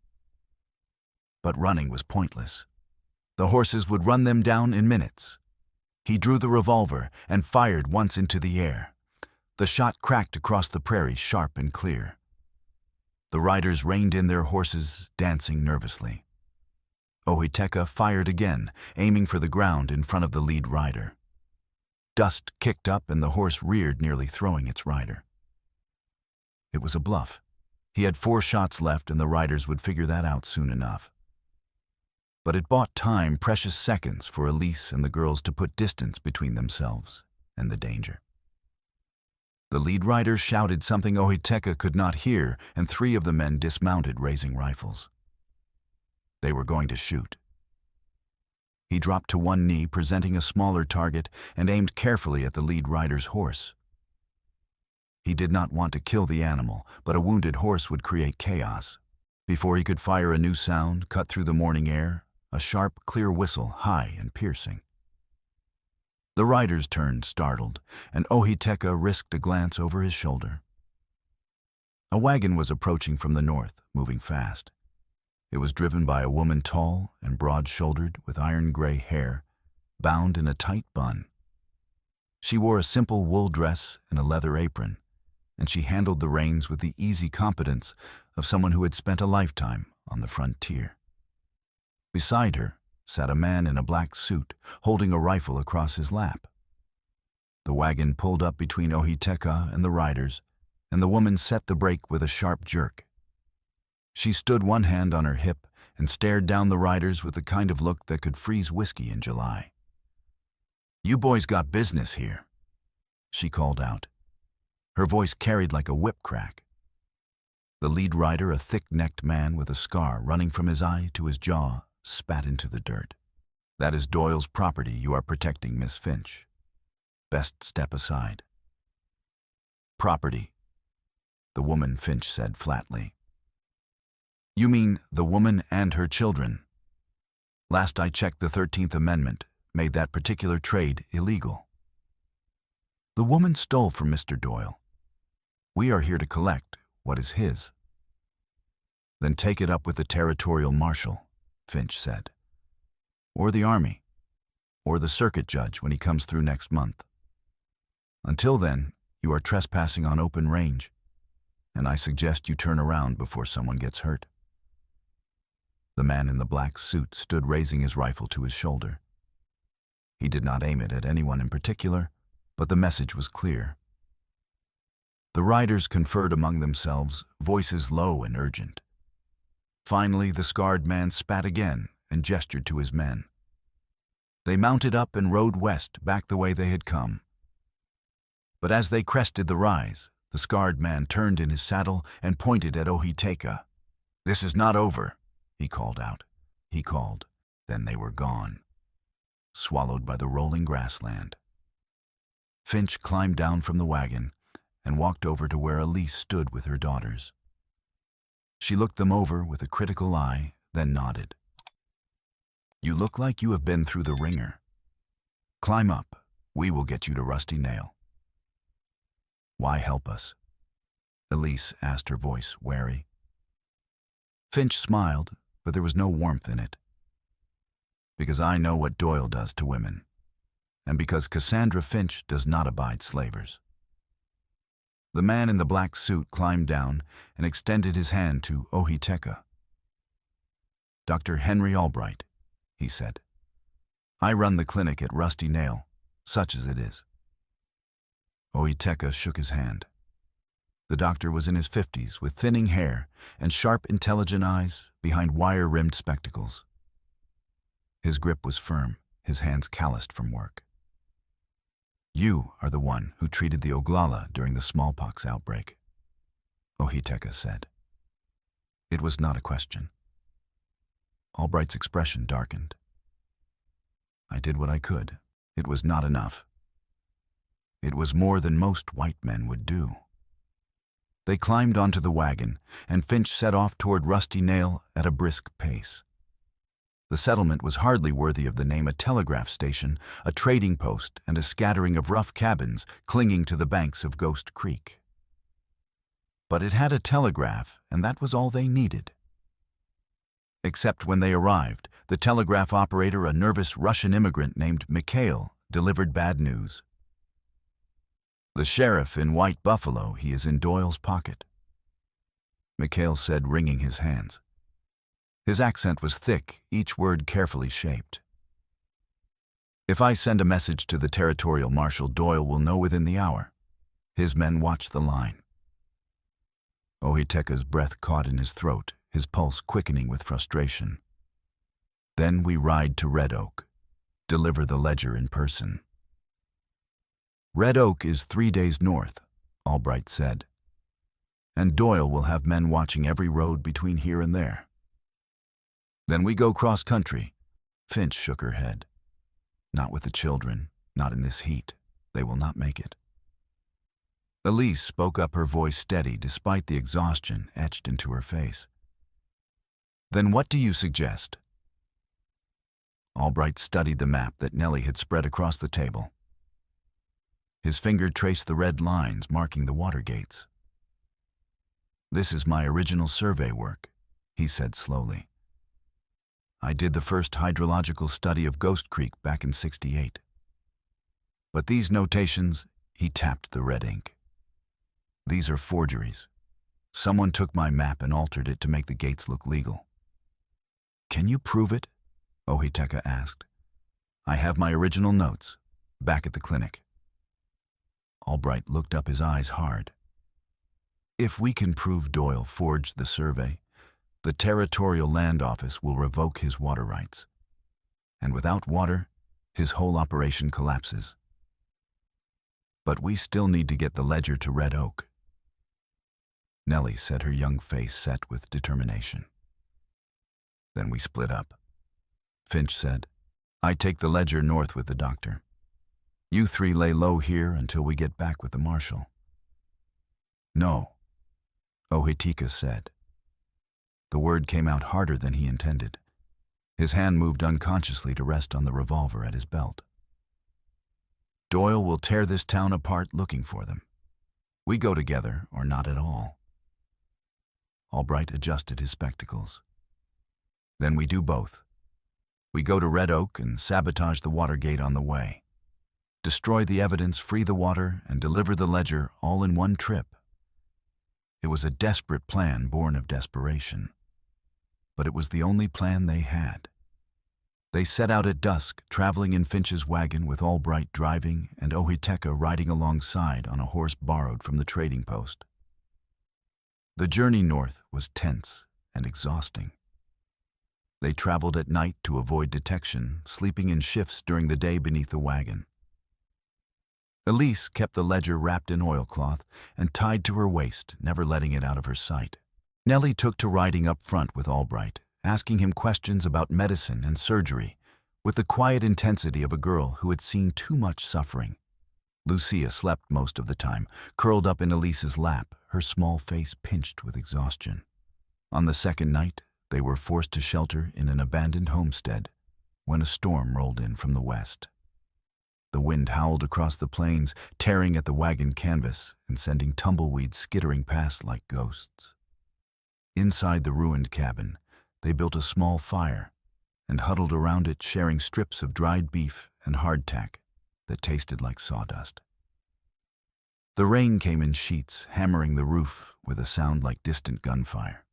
But running was pointless. The horses would run them down in minutes. He drew the revolver and fired once into the air. The shot cracked across the prairie, sharp and clear. The riders reined in their horses, dancing nervously. Ohiteka fired again, aiming for the ground in front of the lead rider. Dust kicked up and the horse reared, nearly throwing its rider. It was a bluff. He had 4 shots left and the riders would figure that out soon enough. But it bought time, precious seconds, for Elise and the girls to put distance between themselves and the danger. The lead rider shouted something Ohiteka could not hear, and 3 of the men dismounted, raising rifles. They were going to shoot. He dropped to one knee, presenting a smaller target, and aimed carefully at the lead rider's horse. He did not want to kill the animal, but a wounded horse would create chaos. Before he could fire, a new sound cut through the morning air, a sharp, clear whistle, high and piercing. The riders turned, startled, and Ohiteka risked a glance over his shoulder. A wagon was approaching from the north, moving fast. It was driven by a woman, tall and broad-shouldered, with iron-gray hair, bound in a tight bun. She wore a simple wool dress and a leather apron, and she handled the reins with the easy competence of someone who had spent a lifetime on the frontier. Beside her sat a man in a black suit, holding a rifle across his lap. The wagon pulled up between Ohiteka and the riders, and the woman set the brake with a sharp jerk. She stood, one hand on her hip, and stared down the riders with the kind of look that could freeze whiskey in July. "You boys got business here," she called out. Her voice carried like a whip crack. The lead rider, a thick-necked man with a scar running from his eye to his jaw, spat into the dirt. "That is Doyle's property you are protecting, Miss Finch. Best step aside." "Property," the woman, Finch said flatly. "You mean the woman and her children. Last I checked, the 13th Amendment made that particular trade illegal. The woman stole from Mr. Doyle. We are here to collect what is his." "Then take it up with the territorial marshal," Finch said. "Or the army. or the circuit judge when he comes through next month. Until then, you are trespassing on open range, and I suggest you turn around before someone gets hurt." The man in the black suit stood raising his rifle to his shoulder. He did not aim it at anyone in particular, but the message was clear. The riders conferred among themselves, voices low and urgent. Finally, the scarred man spat again and gestured to his men. They mounted up and rode west, back the way they had come. But as they crested the rise, the scarred man turned in his saddle and pointed at Ohiteka. "This is not over," he called out. He called. Then they were gone, swallowed by the rolling grassland. Finch climbed down from the wagon and walked over to where Elise stood with her daughters. She looked them over with a critical eye, then nodded. "You look like you have been through the ringer. Climb up. We will get you to Rusty Nail." "Why help us?" Elise asked, her voice wary. Finch smiled, but there was no warmth in it. "Because I know what Doyle does to women, and because Cassandra Finch does not abide slavers." The man in the black suit climbed down and extended his hand to Ohiteka. "Dr. Henry Albright," he said. "I run the clinic at Rusty Nail, such as it is." Ohiteka shook his hand. The doctor was in his 50s, with thinning hair and sharp, intelligent eyes behind wire-rimmed spectacles. His grip was firm, his hands calloused from work. "You are the one who treated the Oglala during the smallpox outbreak," Ohiteka said. It was not a question. Albright's expression darkened. "I did what I could. It was not enough. It was more than most white men would do." They climbed onto the wagon, and Finch set off toward Rusty Nail at a brisk pace. The settlement was hardly worthy of the name. A telegraph station, a trading post, and a scattering of rough cabins clinging to the banks of Ghost Creek. But it had a telegraph, and that was all they needed. Except when they arrived, the telegraph operator, a nervous Russian immigrant named Mikhail, delivered bad news. "The sheriff in White Buffalo, he is in Doyle's pocket," Mikhail said, wringing his hands. His accent was thick, each word carefully shaped. "If I send a message to the territorial marshal, Doyle will know within the hour." His men watched the line. Ohiteka's breath caught in his throat, his pulse quickening with frustration. "Then we ride to Red Oak. Deliver the ledger in person." "Red Oak is 3 days north," Albright said. "And Doyle will have men watching every road between here and there." "Then we go cross-country." Finch shook her head. "Not with the children, not in this heat. They will not make it." Elise spoke up, her voice steady despite the exhaustion etched into her face. "Then what do you suggest?" Albright studied the map that Nellie had spread across the table. His finger traced the red lines marking the water gates. "This is my original survey work," he said slowly. "I did the first hydrological study of Ghost Creek back in '68. But these notations," he tapped the red ink, "these are forgeries. Someone took my map and altered it to make the gates look legal." "Can you prove it?" Ohiteka asked. "I have my original notes, back at the clinic." Albright looked up, his eyes hard. "If we can prove Doyle forged the survey, the Territorial Land Office will revoke his water rights. And without water, his whole operation collapses. But we still need to get the ledger to Red Oak." Nellie said, her young face set with determination. "Then we split up," Finch said. "I take the ledger north with the doctor. You 3 lay low here until we get back with the marshal." "No," Ohiteka said. The word came out harder than he intended. His hand moved unconsciously to rest on the revolver at his belt. "Doyle will tear this town apart looking for them. We go together or not at all." Albright adjusted his spectacles. "Then we do both. We go to Red Oak and sabotage the water gate on the way. Destroy the evidence, free the water, and deliver the ledger all in one trip. It was a desperate plan born of desperation. But it was the only plan they had. They set out at dusk, traveling in Finch's wagon with Albright driving and Ohiteka riding alongside on a horse borrowed from the trading post. The journey north was tense and exhausting. They traveled at night to avoid detection, sleeping in shifts during the day beneath the wagon. Elise kept the ledger wrapped in oilcloth and tied to her waist, never letting it out of her sight. Nellie took to riding up front with Albright, asking him questions about medicine and surgery, with the quiet intensity of a girl who had seen too much suffering. Lucia slept most of the time, curled up in Elise's lap, her small face pinched with exhaustion. On the second night, they were forced to shelter in an abandoned homestead when a storm rolled in from the west. The wind howled across the plains, tearing at the wagon canvas and sending tumbleweeds skittering past like ghosts. Inside the ruined cabin, they built a small fire and huddled around it, sharing strips of dried beef and hardtack that tasted like sawdust. The rain came in sheets, hammering the roof with a sound like distant gunfire.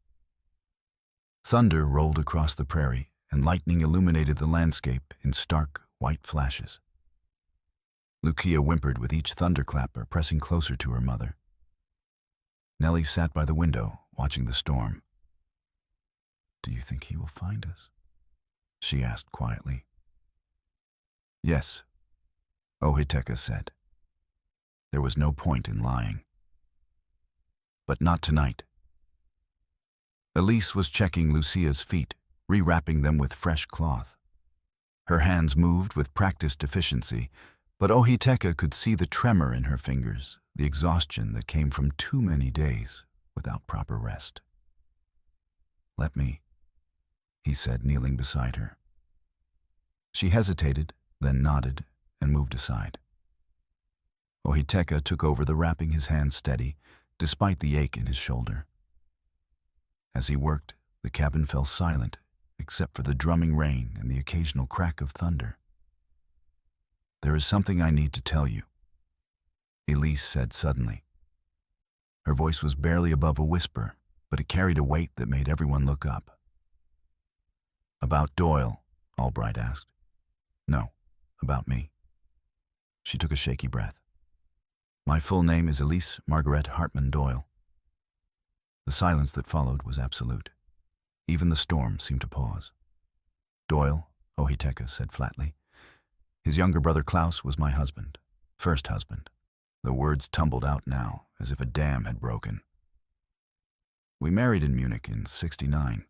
Thunder rolled across the prairie, and lightning illuminated the landscape in stark, white flashes. Lucia whimpered with each thunderclap, pressing closer to her mother. Nellie sat by the window, watching the storm. "Do you think he will find us?" she asked quietly. "Yes," Ohiteka said. There was no point in lying. But not tonight. Elise was checking Lucia's feet, rewrapping them with fresh cloth. Her hands moved with practiced efficiency, but Ohiteka could see the tremor in her fingers, the exhaustion that came from too many days without proper rest. "Let me," he said, kneeling beside her. She hesitated, then nodded and moved aside. Ohiteka took over the wrapping, his hands steady, despite the ache in his shoulder. As he worked, the cabin fell silent, except for the drumming rain and the occasional crack of thunder. "There is something I need to tell you," Elise said suddenly. Her voice was barely above a whisper, but it carried a weight that made everyone look up. "About Doyle?" Albright asked. "No, about me." She took a shaky breath. "My full name is Elise Margaret Hartman Doyle." The silence that followed was absolute. Even the storm seemed to pause. "Doyle," Ohiteka said flatly. "His younger brother Klaus was my husband, first husband." The words tumbled out now, as if a dam had broken. "We married in Munich in '69.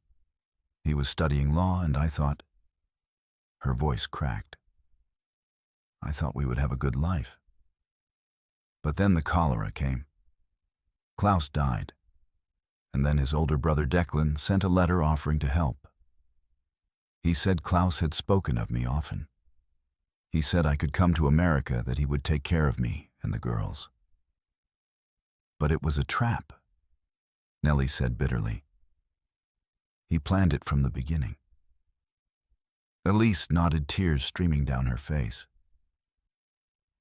He was studying law, and I thought—" Her voice cracked. "I thought we would have a good life. But then the cholera came. Klaus died, and then his older brother Declan sent a letter offering to help. He said Klaus had spoken of me often. He said I could come to America, that he would take care of me and the girls. But it was a trap," Nellie said bitterly. "He planned it from the beginning." Elise nodded, tears streaming down her face.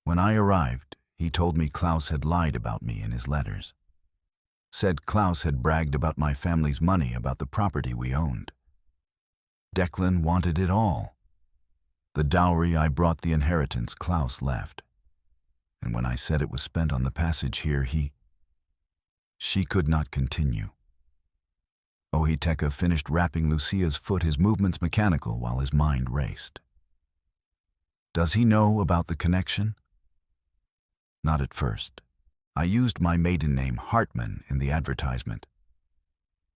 "When I arrived, he told me Klaus had lied about me in his letters. Said Klaus had bragged about my family's money, about the property we owned. Declan wanted it all. The dowry I brought, the inheritance Klaus left. And when I said it was spent on the passage here, She could not continue. Ohiteka finished wrapping Lucia's foot, his movements mechanical while his mind raced. "Does he know about the connection?" "Not at first. I used my maiden name, Hartman, in the advertisement.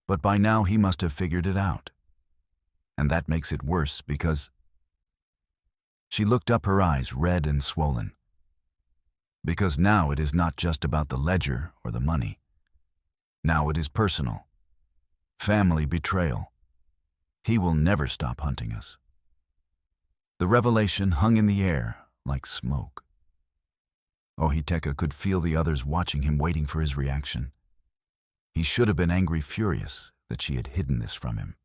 But by now he must have figured it out. And that makes it worse because—" She looked up, her eyes red and swollen. "Because now it is not just about the ledger or the money. Now it is personal. Family betrayal. He will never stop hunting us." The revelation hung in the air like smoke. Ohiteka could feel the others watching him, waiting for his reaction. He should have been angry, furious that she had hidden this from him.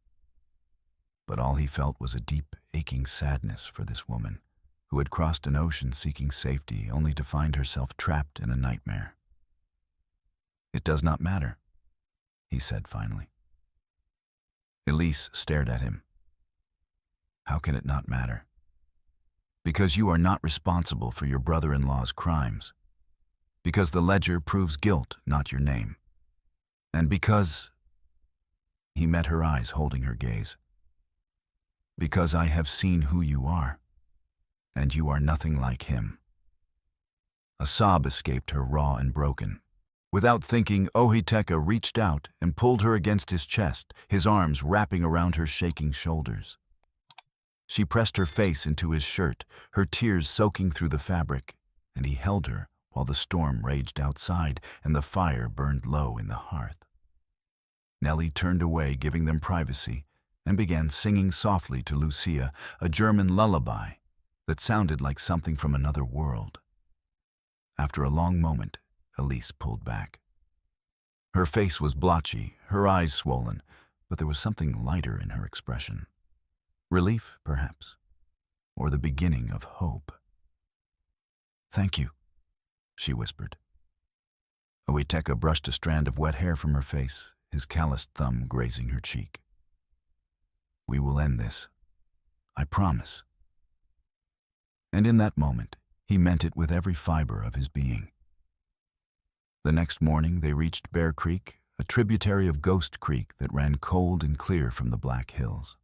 but all he felt was a deep, aching sadness for this woman, who had crossed an ocean seeking safety only to find herself trapped in a nightmare. "It does not matter," he said finally. Elise stared at him. "How can it not matter?" "Because you are not responsible for your brother-in-law's crimes. Because the ledger proves guilt, not your name. And because—" He met her eyes, holding her gaze. "Because I have seen who you are, and you are nothing like him." A sob escaped her, raw and broken. Without thinking, Ohiteka reached out and pulled her against his chest, his arms wrapping around her shaking shoulders. She pressed her face into his shirt, her tears soaking through the fabric, and he held her while the storm raged outside and the fire burned low in the hearth. Nellie turned away, giving them privacy, and began singing softly to Lucia a German lullaby that sounded like something from another world. After a long moment, Elise pulled back. Her face was blotchy, her eyes swollen, but there was something lighter in her expression. Relief, perhaps, or the beginning of hope. "Thank you," she whispered. Ohiteka brushed a strand of wet hair from her face, his calloused thumb grazing her cheek. "We will end this. I promise." And in that moment, he meant it with every fiber of his being. The next morning, they reached Bear Creek, a tributary of Ghost Creek that ran cold and clear from the Black Hills.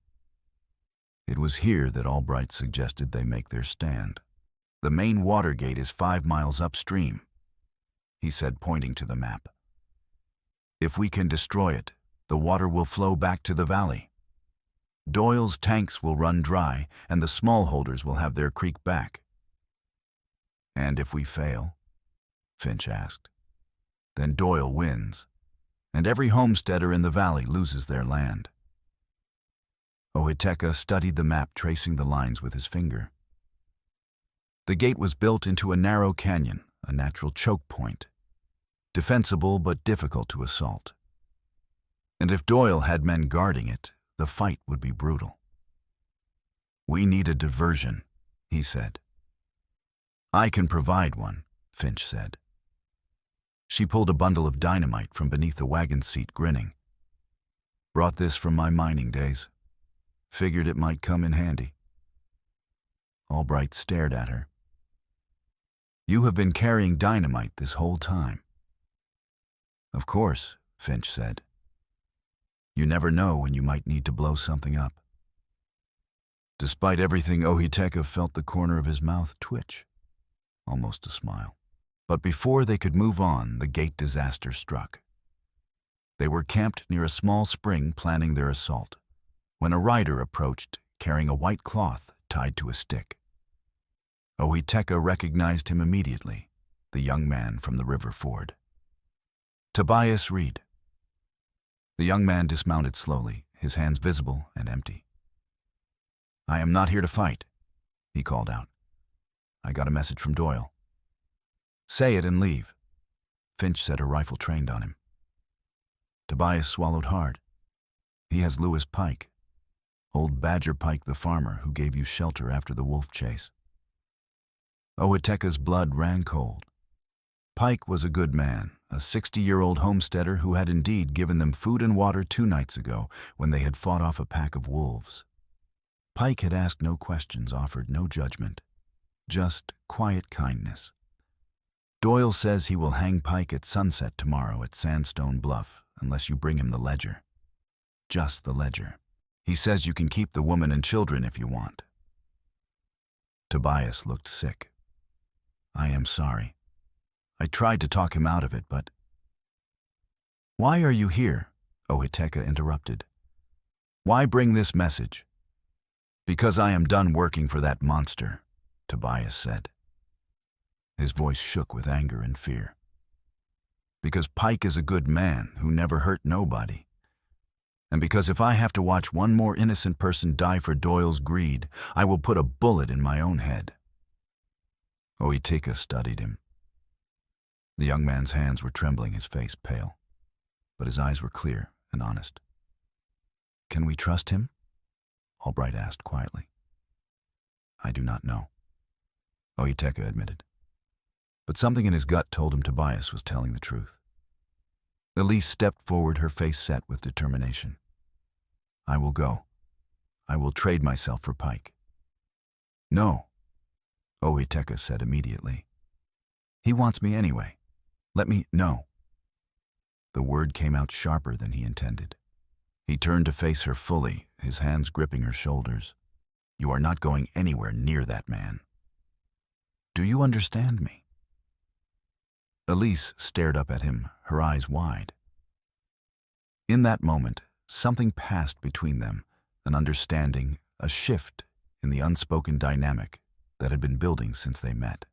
It was here that Albright suggested they make their stand. "The main water gate is 5 miles upstream," he said, pointing to the map. "If we can destroy it, the water will flow back to the valley. Doyle's tanks will run dry, and the smallholders will have their creek back." "And if we fail?" Finch asked. "Then Doyle wins, and every homesteader in the valley loses their land." Ohiteka studied the map, tracing the lines with his finger. The gate was built into a narrow canyon, a natural choke point, defensible but difficult to assault. And if Doyle had men guarding it, the fight would be brutal. "We need a diversion," he said. "I can provide one," Finch said. She pulled a bundle of dynamite from beneath the wagon seat, grinning. "Brought this from my mining days. Figured it might come in handy." Albright stared at her. "You have been carrying dynamite this whole time." "Of course," Finch said. "You never know when you might need to blow something up." Despite everything, Ohiteka felt the corner of his mouth twitch, almost a smile. But before they could move on, the gate disaster struck. They were camped near a small spring planning their assault, when a rider approached, carrying a white cloth tied to a stick. Ohiteka recognized him immediately, the young man from the river ford. "Tobias Reed." The young man dismounted slowly, his hands visible and empty. "I am not here to fight," he called out. "I got a message from Doyle." "Say it and leave." Finch said, her rifle trained on him. Tobias swallowed hard. "He has Lewis Pike, old Badger Pike the farmer who gave you shelter after the wolf chase." Ohiteka's blood ran cold. Pike was a good man, a 60-year-old homesteader who had indeed given them food and water 2 nights ago when they had fought off a pack of wolves. Pike had asked no questions, offered no judgment, just quiet kindness. "Doyle says he will hang Pike at sunset tomorrow at Sandstone Bluff unless you bring him the ledger. Just the ledger. He says you can keep the woman and children if you want." Tobias looked sick. "I am sorry. I tried to talk him out of it, but—" "Why are you here?" Ohiteka interrupted. "Why bring this message?" "Because I am done working for that monster," Tobias said. His voice shook with anger and fear. "Because Pike is a good man who never hurt nobody. And because if I have to watch one more innocent person die for Doyle's greed, I will put a bullet in my own head." Ohiteka studied him. The young man's hands were trembling, his face pale, but his eyes were clear and honest. "Can we trust him?" Albright asked quietly. I do not know, Oiteka admitted. But something in his gut told him Tobias was telling the truth. Elise stepped forward, her face set with determination. I will go. I will trade myself for Pike. No, Oiteka said immediately. He wants me anyway. Let me know. The word came out sharper than he intended. He turned to face her fully, his hands gripping her shoulders. You are not going anywhere near that man. Do you understand me? Elise stared up at him, her eyes wide. In that moment, something passed between them, an understanding, a shift in the unspoken dynamic that had been building since they met.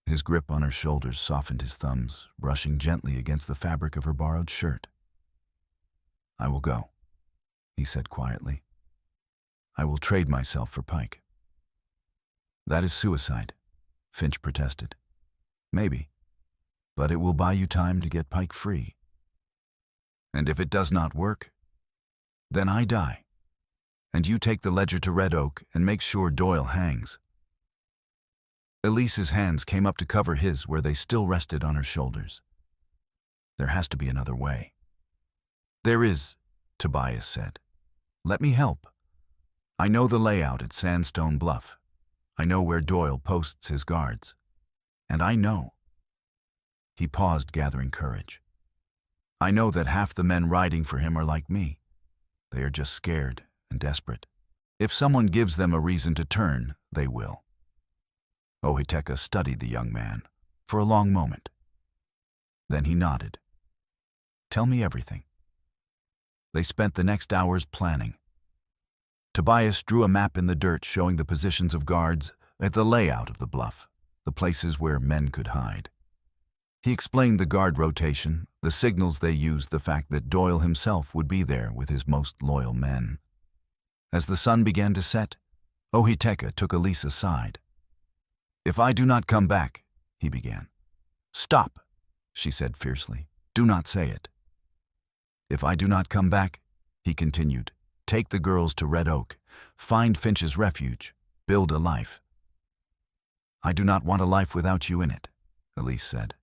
His grip on her shoulders softened his thumbs, brushing gently against the fabric of her borrowed shirt. I will go, he said quietly. I will trade myself for Pike. That is suicide, Finch protested. Maybe, but it will buy you time to get Pike free. And if it does not work, then I die, and you take the ledger to Red Oak and make sure Doyle hangs. Elise's hands came up to cover his where they still rested on her shoulders. There has to be another way. There is, Tobias said. Let me help. I know the layout at Sandstone Bluff. I know where Doyle posts his guards. And I know. He paused, gathering courage. I know that half the men riding for him are like me. They are just scared and desperate. If someone gives them a reason to turn, they will. Oiteka studied the young man for a long moment. Then he nodded. Tell me everything. They spent the next hours planning. Tobias drew a map in the dirt showing the positions of guards at the layout of the bluff, the places where men could hide. He explained the guard rotation, the signals they used, the fact that Doyle himself would be there with his most loyal men. As the sun began to set, Oiteka took Elise aside. If I do not come back, he began. Stop, she said fiercely. Do not say it. If I do not come back, he continued, take the girls to Red Oak, find Finch's refuge, build a life. I do not want a life without you in it, Elise said.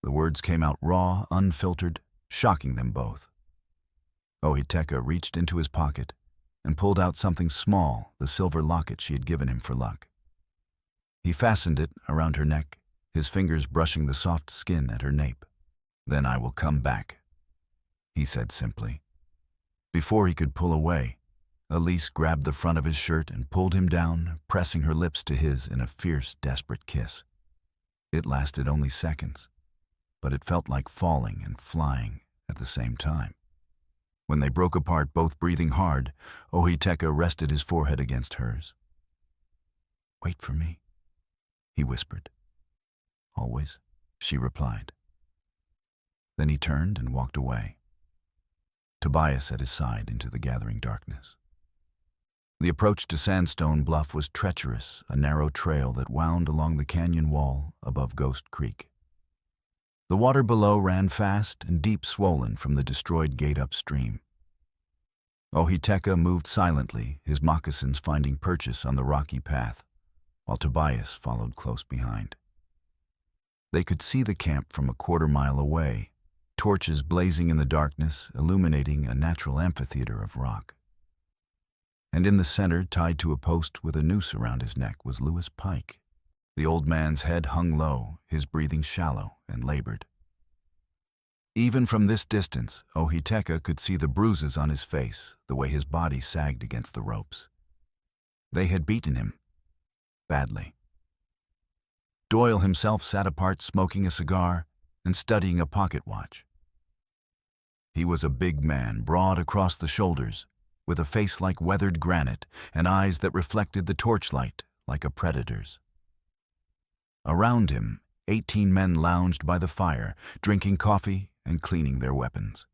The words came out raw, unfiltered, shocking them both. Oiteka reached into his pocket and pulled out something small, the silver locket she had given him for luck. He fastened it around her neck, his fingers brushing the soft skin at her nape. Then I will come back, he said simply. Before he could pull away, Elise grabbed the front of his shirt and pulled him down, pressing her lips to his in a fierce, desperate kiss. It lasted only seconds, but it felt like falling and flying at the same time. When they broke apart, both breathing hard, Oiteka rested his forehead against hers. Wait for me, he whispered. Always, she replied. Then he turned and walked away, Tobias at his side into the gathering darkness. The approach to Sandstone Bluff was treacherous, a narrow trail that wound along the canyon wall above Ghost Creek. The water below ran fast and deep, swollen from the destroyed gate upstream. Oiteka moved silently, his moccasins finding purchase on the rocky path, while Tobias followed close behind. They could see the camp from a quarter-mile away, torches blazing in the darkness, illuminating a natural amphitheater of rock. And in the center, tied to a post with a noose around his neck, was Lewis Pike. The old man's head hung low, his breathing shallow and labored. Even from this distance, Oiteka could see the bruises on his face, the way his body sagged against the ropes. They had beaten him. Badly. Doyle himself sat apart smoking a cigar and studying a pocket watch. He was a big man, broad across the shoulders, with a face like weathered granite and eyes that reflected the torchlight like a predator's. Around him, 18 men lounged by the fire, drinking coffee and cleaning their weapons.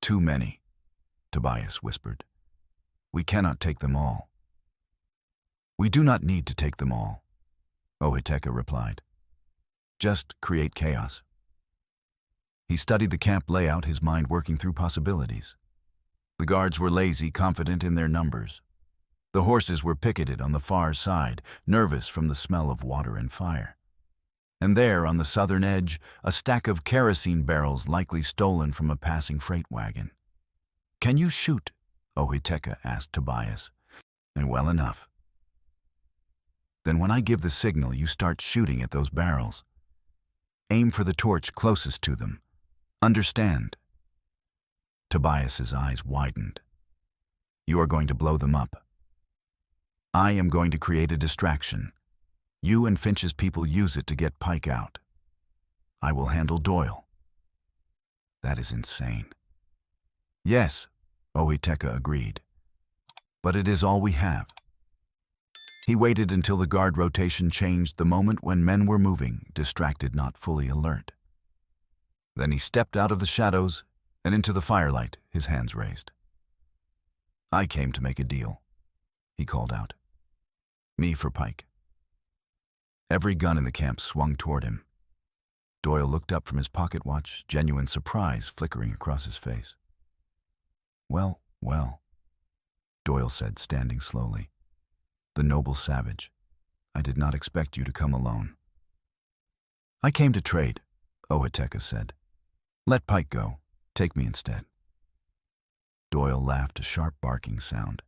Too many, Tobias whispered. We cannot take them all. We do not need to take them all, Oiteka replied. Just create chaos. He studied the camp layout, his mind working through possibilities. The guards were lazy, confident in their numbers. The horses were picketed on the far side, nervous from the smell of water and fire. And there, on the southern edge, a stack of kerosene barrels likely stolen from a passing freight wagon. "Can you shoot?" Ohiteka asked Tobias. "Well enough. Then when I give the signal, you start shooting at those barrels. Aim for the torch closest to them. Understand?" Tobias's eyes widened. "You are going to blow them up. I am going to create a distraction. You and Finch's people use it to get Pike out. I will handle Doyle." "That is insane." "Yes," Ohiteka agreed. "But it is all we have." He waited until the guard rotation changed the moment when men were moving, distracted, not fully alert. Then he stepped out of the shadows and into the firelight, his hands raised. "I came to make a deal," he called out. "Me for Pike." Every gun in the camp swung toward him. Doyle looked up from his pocket watch, genuine surprise flickering across his face. "Well, well," Doyle said, standing slowly. "The noble savage. I did not expect you to come alone." "I came to trade," Ohiteka said. "Let Pike go. Take me instead." Doyle laughed, a sharp barking sound.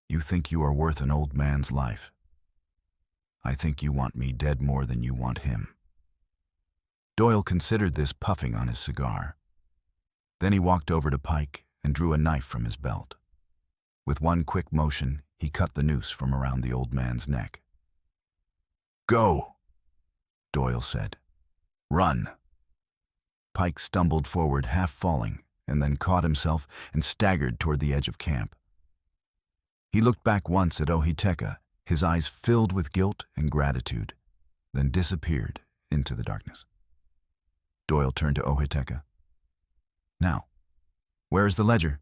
"You think you are worth an old man's life. I think you want me dead more than you want him." Doyle considered this, puffing on his cigar. Then he walked over to Pike and drew a knife from his belt. With one quick motion, he cut the noose from around the old man's neck. "Go," Doyle said. "Run." Pike stumbled forward, half falling, and then caught himself and staggered toward the edge of camp. He looked back once at Ohiteka, his eyes filled with guilt and gratitude, then disappeared into the darkness. Doyle turned to Ohiteka. "Now, where is the ledger?"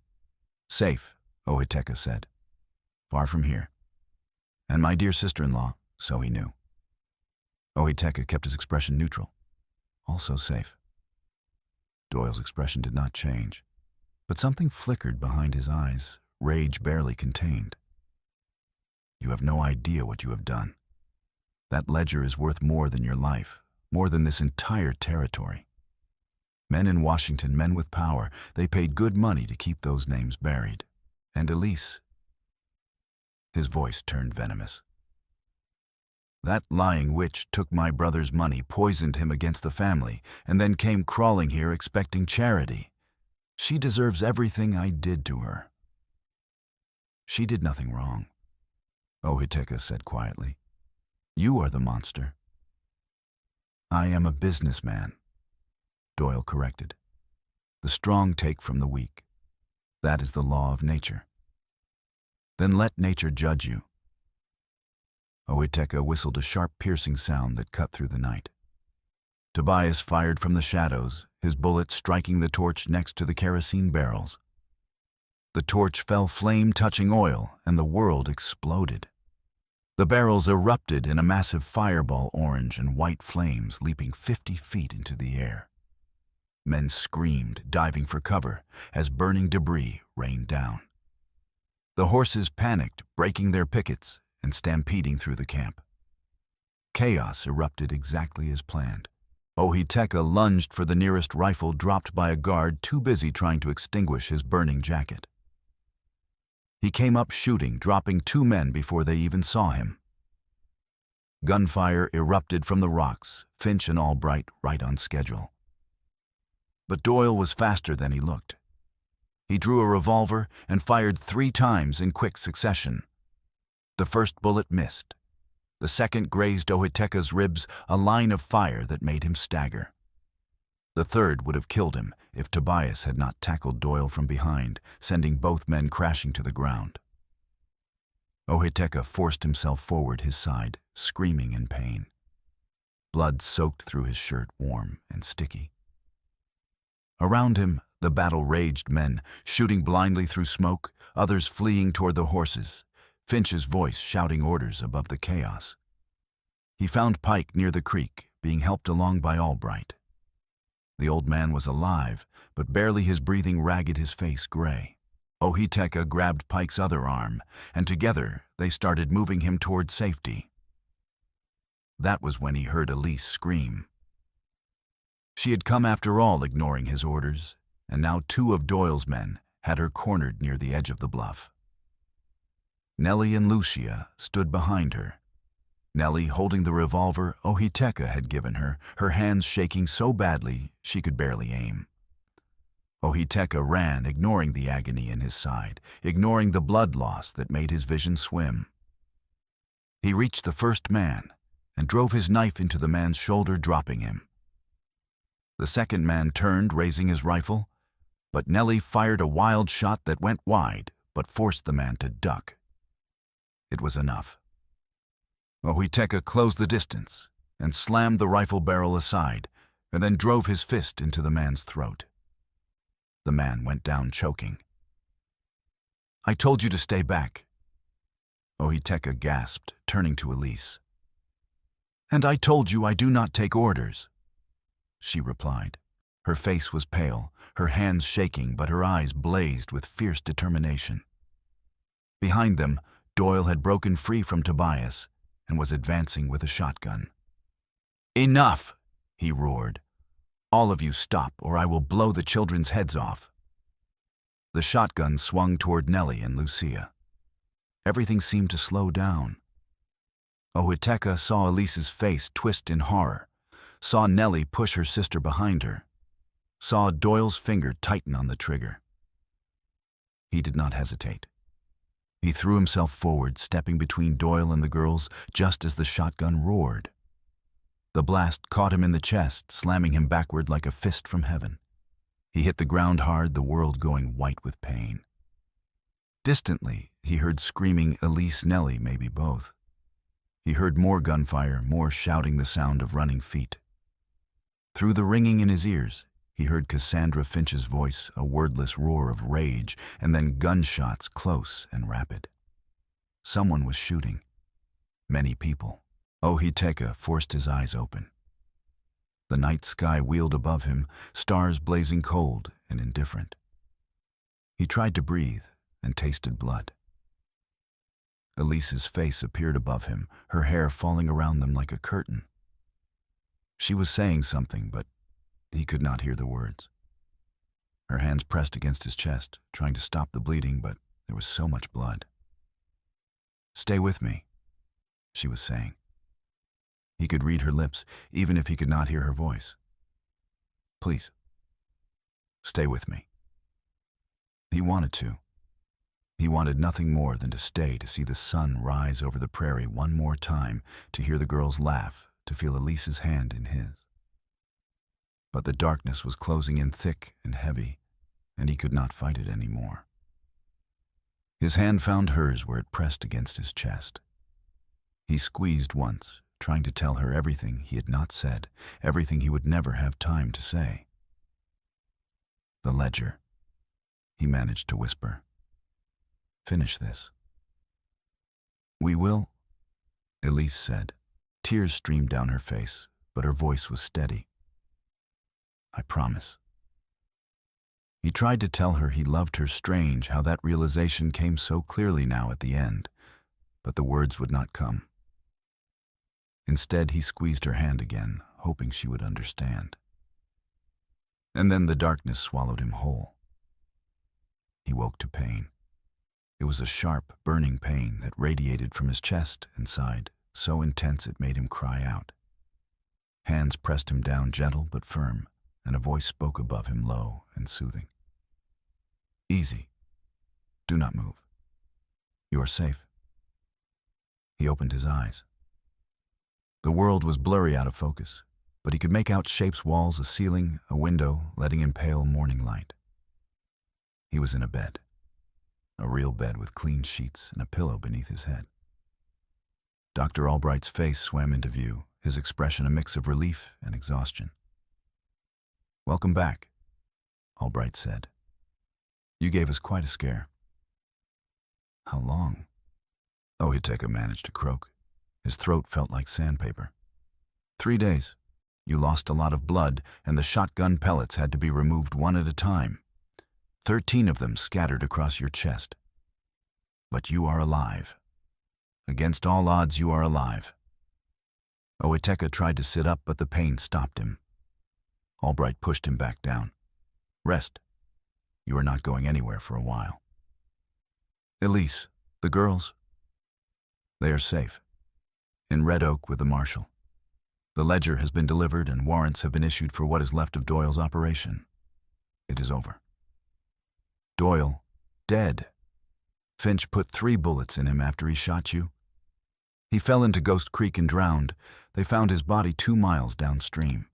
"Safe," Ohiteka said. "Far from here. And my dear sister-in-law," so he knew. Ohiteka kept his expression neutral. "Also safe." Doyle's expression did not change, but something flickered behind his eyes, rage barely contained. "You have no idea what you have done. That ledger is worth more than your life, more than this entire territory. Men in Washington, men with power, they paid good money to keep those names buried. And Elise..." His voice turned venomous. "That lying witch took my brother's money, poisoned him against the family, and then came crawling here expecting charity. She deserves everything I did to her." "She did nothing wrong," Ohiteka said quietly. "You are the monster." "I am a businessman," Doyle corrected. "The strong take from the weak. That is the law of nature." "Then let nature judge you." Ohiteka whistled a sharp, piercing sound that cut through the night. Tobias fired from the shadows, his bullet striking the torch next to the kerosene barrels. The torch fell, flame touching oil, and the world exploded. The barrels erupted in a massive fireball, orange and white flames leaping 50 feet into the air. Men screamed, diving for cover, as burning debris rained down. The horses panicked, breaking their pickets and stampeding through the camp. Chaos erupted exactly as planned. Ohiteka lunged for the nearest rifle, dropped by a guard too busy trying to extinguish his burning jacket. He came up shooting, dropping 2 men before they even saw him. Gunfire erupted from the rocks, Finch and Albright right on schedule. But Doyle was faster than he looked. He drew a revolver and fired 3 times in quick succession. The first bullet missed. The second grazed Ohiteka's ribs, a line of fire that made him stagger. The third would have killed him if Tobias had not tackled Doyle from behind, sending both men crashing to the ground. Ohiteka forced himself forward, his side, screaming in pain. Blood soaked through his shirt, warm and sticky. Around him, the battle raged, men shooting blindly through smoke, others fleeing toward the horses, Finch's voice shouting orders above the chaos. He found Pike near the creek, being helped along by Albright. The old man was alive, but barely, his breathing ragged, his face gray. Ohiteka grabbed Pike's other arm, and together they started moving him toward safety. That was when he heard Elise scream. She had come after all, ignoring his orders, and now 2 of Doyle's men had her cornered near the edge of the bluff. Nellie and Lucia stood behind her. Nellie holding the revolver Ohiteka had given her, her hands shaking so badly she could barely aim. Ohiteka ran, ignoring the agony in his side, ignoring the blood loss that made his vision swim. He reached the first man and drove his knife into the man's shoulder, dropping him. The second man turned, raising his rifle, but Nellie fired a wild shot that went wide but forced the man to duck. It was enough. Ohiteka closed the distance and slammed the rifle barrel aside, and then drove his fist into the man's throat. The man went down choking. "I told you to stay back," Ohiteka gasped, turning to Elise. "And I told you I do not take orders," she replied. Her face was pale, her hands shaking, but her eyes blazed with fierce determination. Behind them, Doyle had broken free from Tobias and was advancing with a shotgun. "Enough!" he roared. "All of you stop, or I will blow the children's heads off." The shotgun swung toward Nellie and Lucia. Everything seemed to slow down. Ohiteka saw Elise's face twist in horror, saw Nellie push her sister behind her, saw Doyle's finger tighten on the trigger. He did not hesitate. He threw himself forward, stepping between Doyle and the girls just as the shotgun roared. The blast caught him in the chest, slamming him backward like a fist from heaven. He hit the ground hard, the world going white with pain. Distantly, he heard screaming Elise, Nellie, maybe both. He heard more gunfire, more shouting, the sound of running feet. Through the ringing in his ears, he heard Cassandra Finch's voice, a wordless roar of rage, and then gunshots close and rapid. Someone was shooting. Many people. Ohiteka forced his eyes open. The night sky wheeled above him, stars blazing cold and indifferent. He tried to breathe and tasted blood. Elise's face appeared above him, her hair falling around them like a curtain. She was saying something, but he could not hear the words. Her hands pressed against his chest, trying to stop the bleeding, but there was so much blood. "Stay with me," she was saying. He could read her lips, even if he could not hear her voice. "Please, stay with me." He wanted to. He wanted nothing more than to stay, to see the sun rise over the prairie one more time, to hear the girls laugh, to feel Elise's hand in his. But the darkness was closing in thick and heavy, and he could not fight it anymore. His hand found hers where it pressed against his chest. He squeezed once, trying to tell her everything he had not said, everything he would never have time to say. "The ledger," he managed to whisper. "Finish this." "We will," Elise said. Tears streamed down her face, but her voice was steady. "I promise." He tried to tell her he loved her. Strange how that realization came so clearly now at the end, but the words would not come. Instead, he squeezed her hand again, hoping she would understand. And then the darkness swallowed him whole. He woke to pain. It was a sharp, burning pain that radiated from his chest and side, so intense it made him cry out. Hands pressed him down, gentle but firm, and a voice spoke above him, low and soothing. "Easy. Do not move. You are safe." He opened his eyes. The world was blurry out of focus, but he could make out shapes, walls, a ceiling, a window, letting in pale morning light. He was in a bed. A real bed with clean sheets and a pillow beneath his head. Dr. Albright's face swam into view, his expression a mix of relief and exhaustion. "Welcome back," Albright said. "You gave us quite a scare." "How long?" Ohiteka managed to croak. His throat felt like sandpaper. 3 days. You lost a lot of blood, and the shotgun pellets had to be removed one at a time. 13 of them scattered across your chest. But you are alive. Against all odds, you are alive. Ohitekha tried to sit up, but the pain stopped him. Albright pushed him back down. Rest. You are not going anywhere for a while. Elise, the girls? They are safe. In Red Oak with the marshal. The ledger has been delivered and warrants have been issued for what is left of Doyle's operation. It is over. Doyle, dead. Finch put 3 bullets in him after he shot you. He fell into Ghost Creek and drowned. They found his body 2 miles downstream.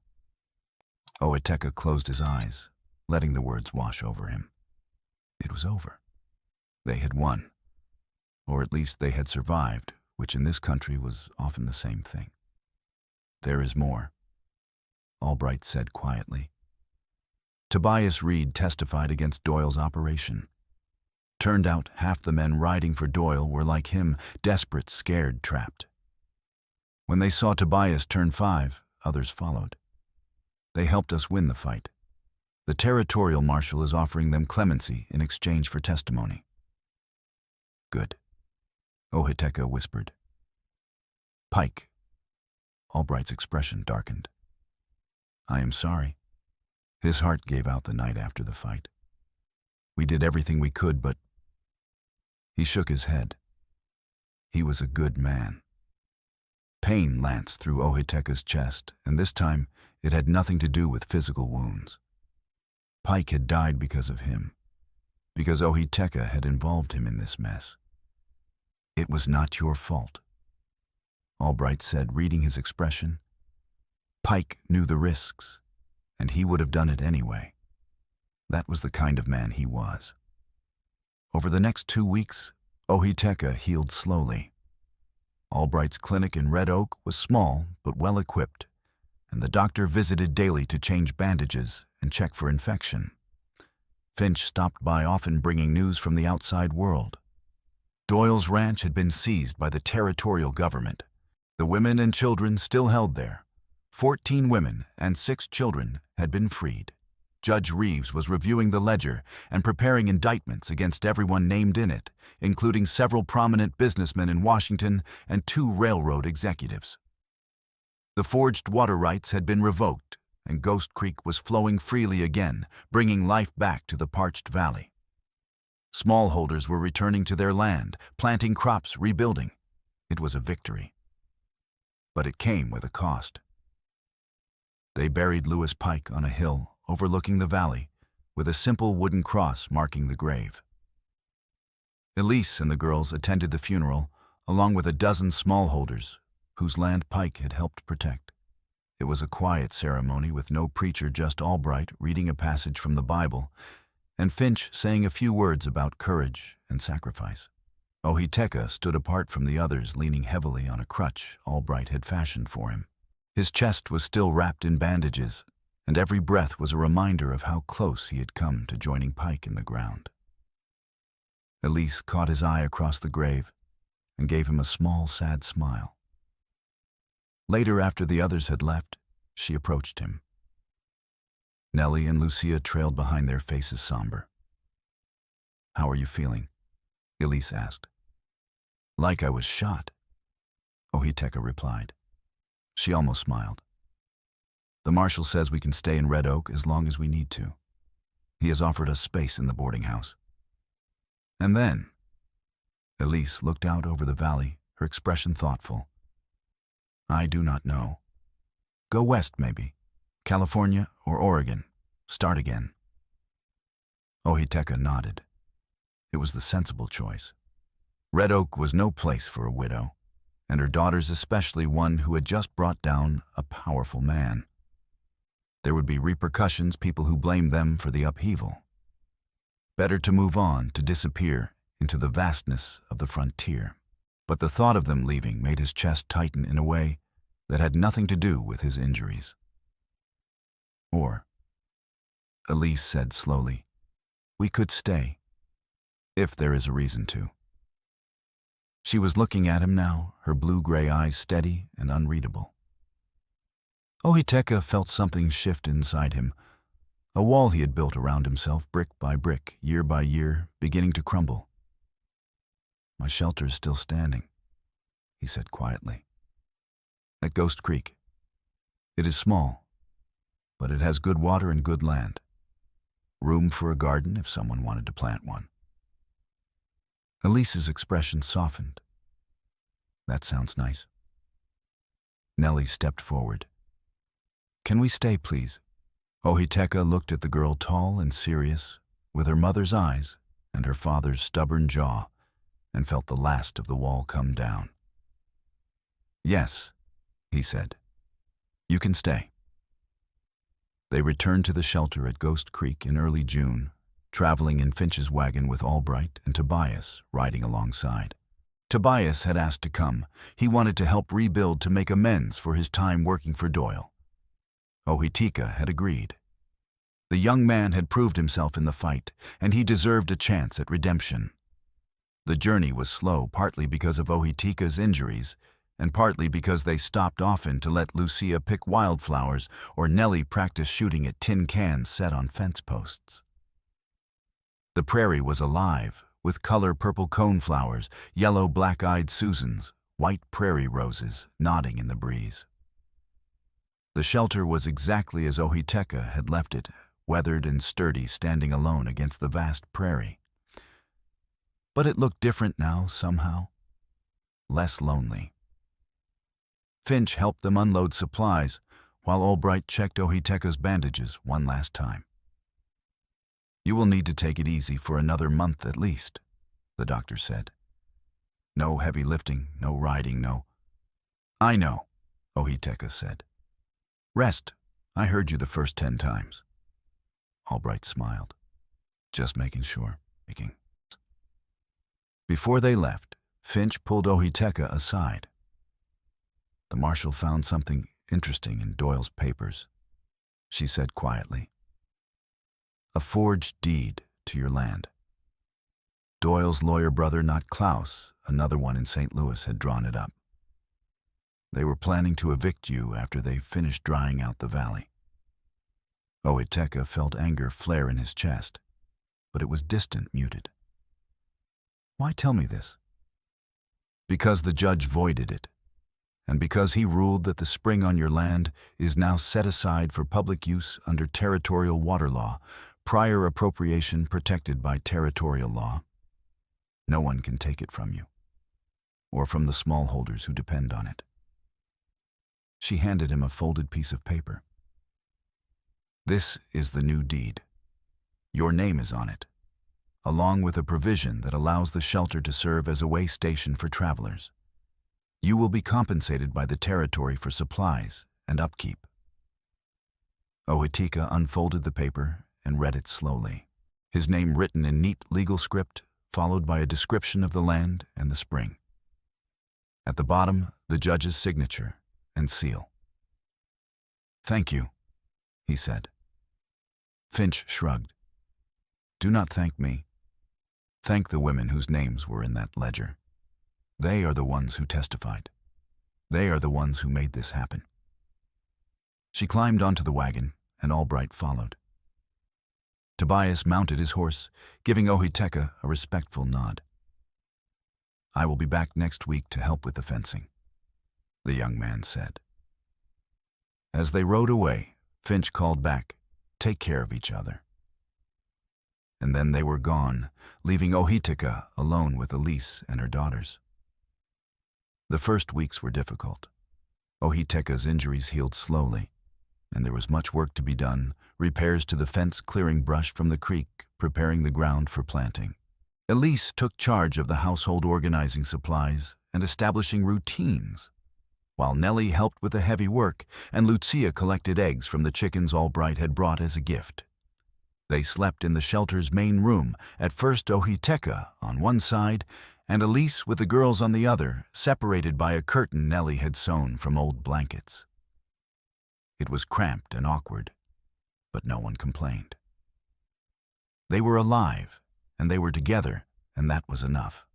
Ohitekha closed his eyes, letting the words wash over him. It was over. They had won. Or at least they had survived, which in this country was often the same thing. There is more, Albright said quietly. Tobias Reed testified against Doyle's operation. Turned out half the men riding for Doyle were like him, desperate, scared, trapped. When they saw Tobias turn 5, others followed. They helped us win the fight. The territorial marshal is offering them clemency in exchange for testimony. Good, Ohitekha whispered. Pike. Albright's expression darkened. I am sorry. His heart gave out the night after the fight. We did everything we could, but... He shook his head. He was a good man. Pain lanced through Ohitekha's chest, and this time it had nothing to do with physical wounds. Pike had died because of him, because Ohitekha had involved him in this mess. It was not your fault, Albright said, reading his expression. Pike knew the risks, and he would have done it anyway. That was the kind of man he was. Over the next 2 weeks, Ohitekha healed slowly. Albright's clinic in Red Oak was small but well equipped, and the doctor visited daily to change bandages and check for infection. Finch stopped by often, bringing news from the outside world. Doyle's ranch had been seized by the territorial government. The women and children still held there. 14 women and 6 children had been freed. Judge Reeves was reviewing the ledger and preparing indictments against everyone named in it, including several prominent businessmen in Washington and 2 railroad executives. The forged water rights had been revoked, and Ghost Creek was flowing freely again, bringing life back to the parched valley. Smallholders were returning to their land, planting crops, rebuilding. It was a victory. But it came with a cost. They buried Lewis Pike on a hill overlooking the valley, with a simple wooden cross marking the grave. Elise and the girls attended the funeral, along with a dozen smallholders whose land Pike had helped protect. It was a quiet ceremony with no preacher, just Albright reading a passage from the Bible, and Finch saying a few words about courage and sacrifice. Ohitekha stood apart from the others, leaning heavily on a crutch Albright had fashioned for him. His chest was still wrapped in bandages, and every breath was a reminder of how close he had come to joining Pike in the ground. Elise caught his eye across the grave and gave him a small, sad smile. Later, after the others had left, she approached him. Nellie and Lucia trailed behind, their faces somber. "How are you feeling?" Elise asked. "Like I was shot," Ohitekha replied. She almost smiled. "The marshal says we can stay in Red Oak as long as we need to. He has offered us space in the boarding house." And then, Elise looked out over the valley, her expression thoughtful. "I do not know. Go west, maybe. California or Oregon. Start again." Ohitekha nodded. It was the sensible choice. Red Oak was no place for a widow, and her daughters especially one who had just brought down a powerful man. There would be repercussions, people who blamed them for the upheaval. Better to move on, to disappear into the vastness of the frontier. But the thought of them leaving made his chest tighten in a way that had nothing to do with his injuries. "Or," Elise said slowly, "we could stay, if there is a reason to." She was looking at him now, her blue-gray eyes steady and unreadable. Ohitekha felt something shift inside him, A wall he had built around himself, brick by brick, year by year, beginning to crumble. "My shelter is still standing," he said quietly. "At Ghost Creek. It is small, but it has good water and good land. Room for a garden if someone wanted to plant one." Elise's expression softened. "That sounds nice." Nellie stepped forward. "Can we stay, please?" Ohiteka looked at the girl, tall and serious, with her mother's eyes and her father's stubborn jaw, and felt the last of the wall come down. "Yes," he said. "You can stay." They returned to the shelter at Ghost Creek in early June, traveling in Finch's wagon with Albright and Tobias riding alongside. Tobias had asked to come. He wanted to help rebuild to make amends for his time working for Doyle. Ohiteka had agreed. The young man had proved himself in the fight, and he deserved a chance at redemption. The journey was slow, partly because of Ohiteka's injuries, and partly because they stopped often to let Lucia pick wildflowers or Nellie practice shooting at tin cans set on fence posts. The prairie was alive, with color purple coneflowers, yellow black-eyed Susans, white prairie roses nodding in the breeze. The shelter was exactly as Ohiteka had left it, weathered and sturdy, standing alone against the vast prairie. But it looked different now, somehow. Less lonely. Finch helped them unload supplies, while Albright checked Ohiteka's bandages one last time. "You will need to take it easy for another month at least," the doctor said. "No heavy lifting, no riding, no—" "I know," Ohiteka said. "Rest. I heard you the first 10 times. Albright smiled. "Just making sure." Before they left, Finch pulled Ohiteka aside. "The marshal found something interesting in Doyle's papers," she said quietly. "A forged deed to your land. Doyle's lawyer brother, not Klaus, another one in St. Louis, had drawn it up. They were planning to evict you after they finished drying out the valley." Ohiteka felt anger flare in his chest, but it was distant, muted. "Why tell me this?" "Because the judge voided it, and because he ruled that the spring on your land is now set aside for public use under territorial water law, prior appropriation protected by territorial law. No one can take it from you, or from the smallholders who depend on it." She handed him a folded piece of paper. "This is the new deed. Your name is on it, along with a provision that allows the shelter to serve as a way station for travelers. You will be compensated by the territory for supplies and upkeep." Ohiteka unfolded the paper and read it slowly, his name written in neat legal script, followed by a description of the land and the spring. At the bottom, the judge's signature and seal. "Thank you," he said. Finch shrugged. "Do not thank me. Thank the women whose names were in that ledger. They are the ones who testified. They are the ones who made this happen." She climbed onto the wagon, and Albright followed. Tobias mounted his horse, giving Ohiteka a respectful nod. "I will be back next week to help with the fencing," the young man said. As they rode away, Finch called back, "Take care of each other." And then they were gone, leaving Ohiteka alone with Elise and her daughters. The first weeks were difficult. Ohiteka's injuries healed slowly, and there was much work to be done, repairs to the fence, clearing brush from the creek, preparing the ground for planting. Elise took charge of the household, organizing supplies and establishing routines, while Nellie helped with the heavy work and Lucia collected eggs from the chickens Albright had brought as a gift. They slept in the shelter's main room, at first Ohiteka on one side and Elise with the girls on the other, separated by a curtain Nellie had sewn from old blankets. It was cramped and awkward, but no one complained. They were alive, and they were together, and that was enough.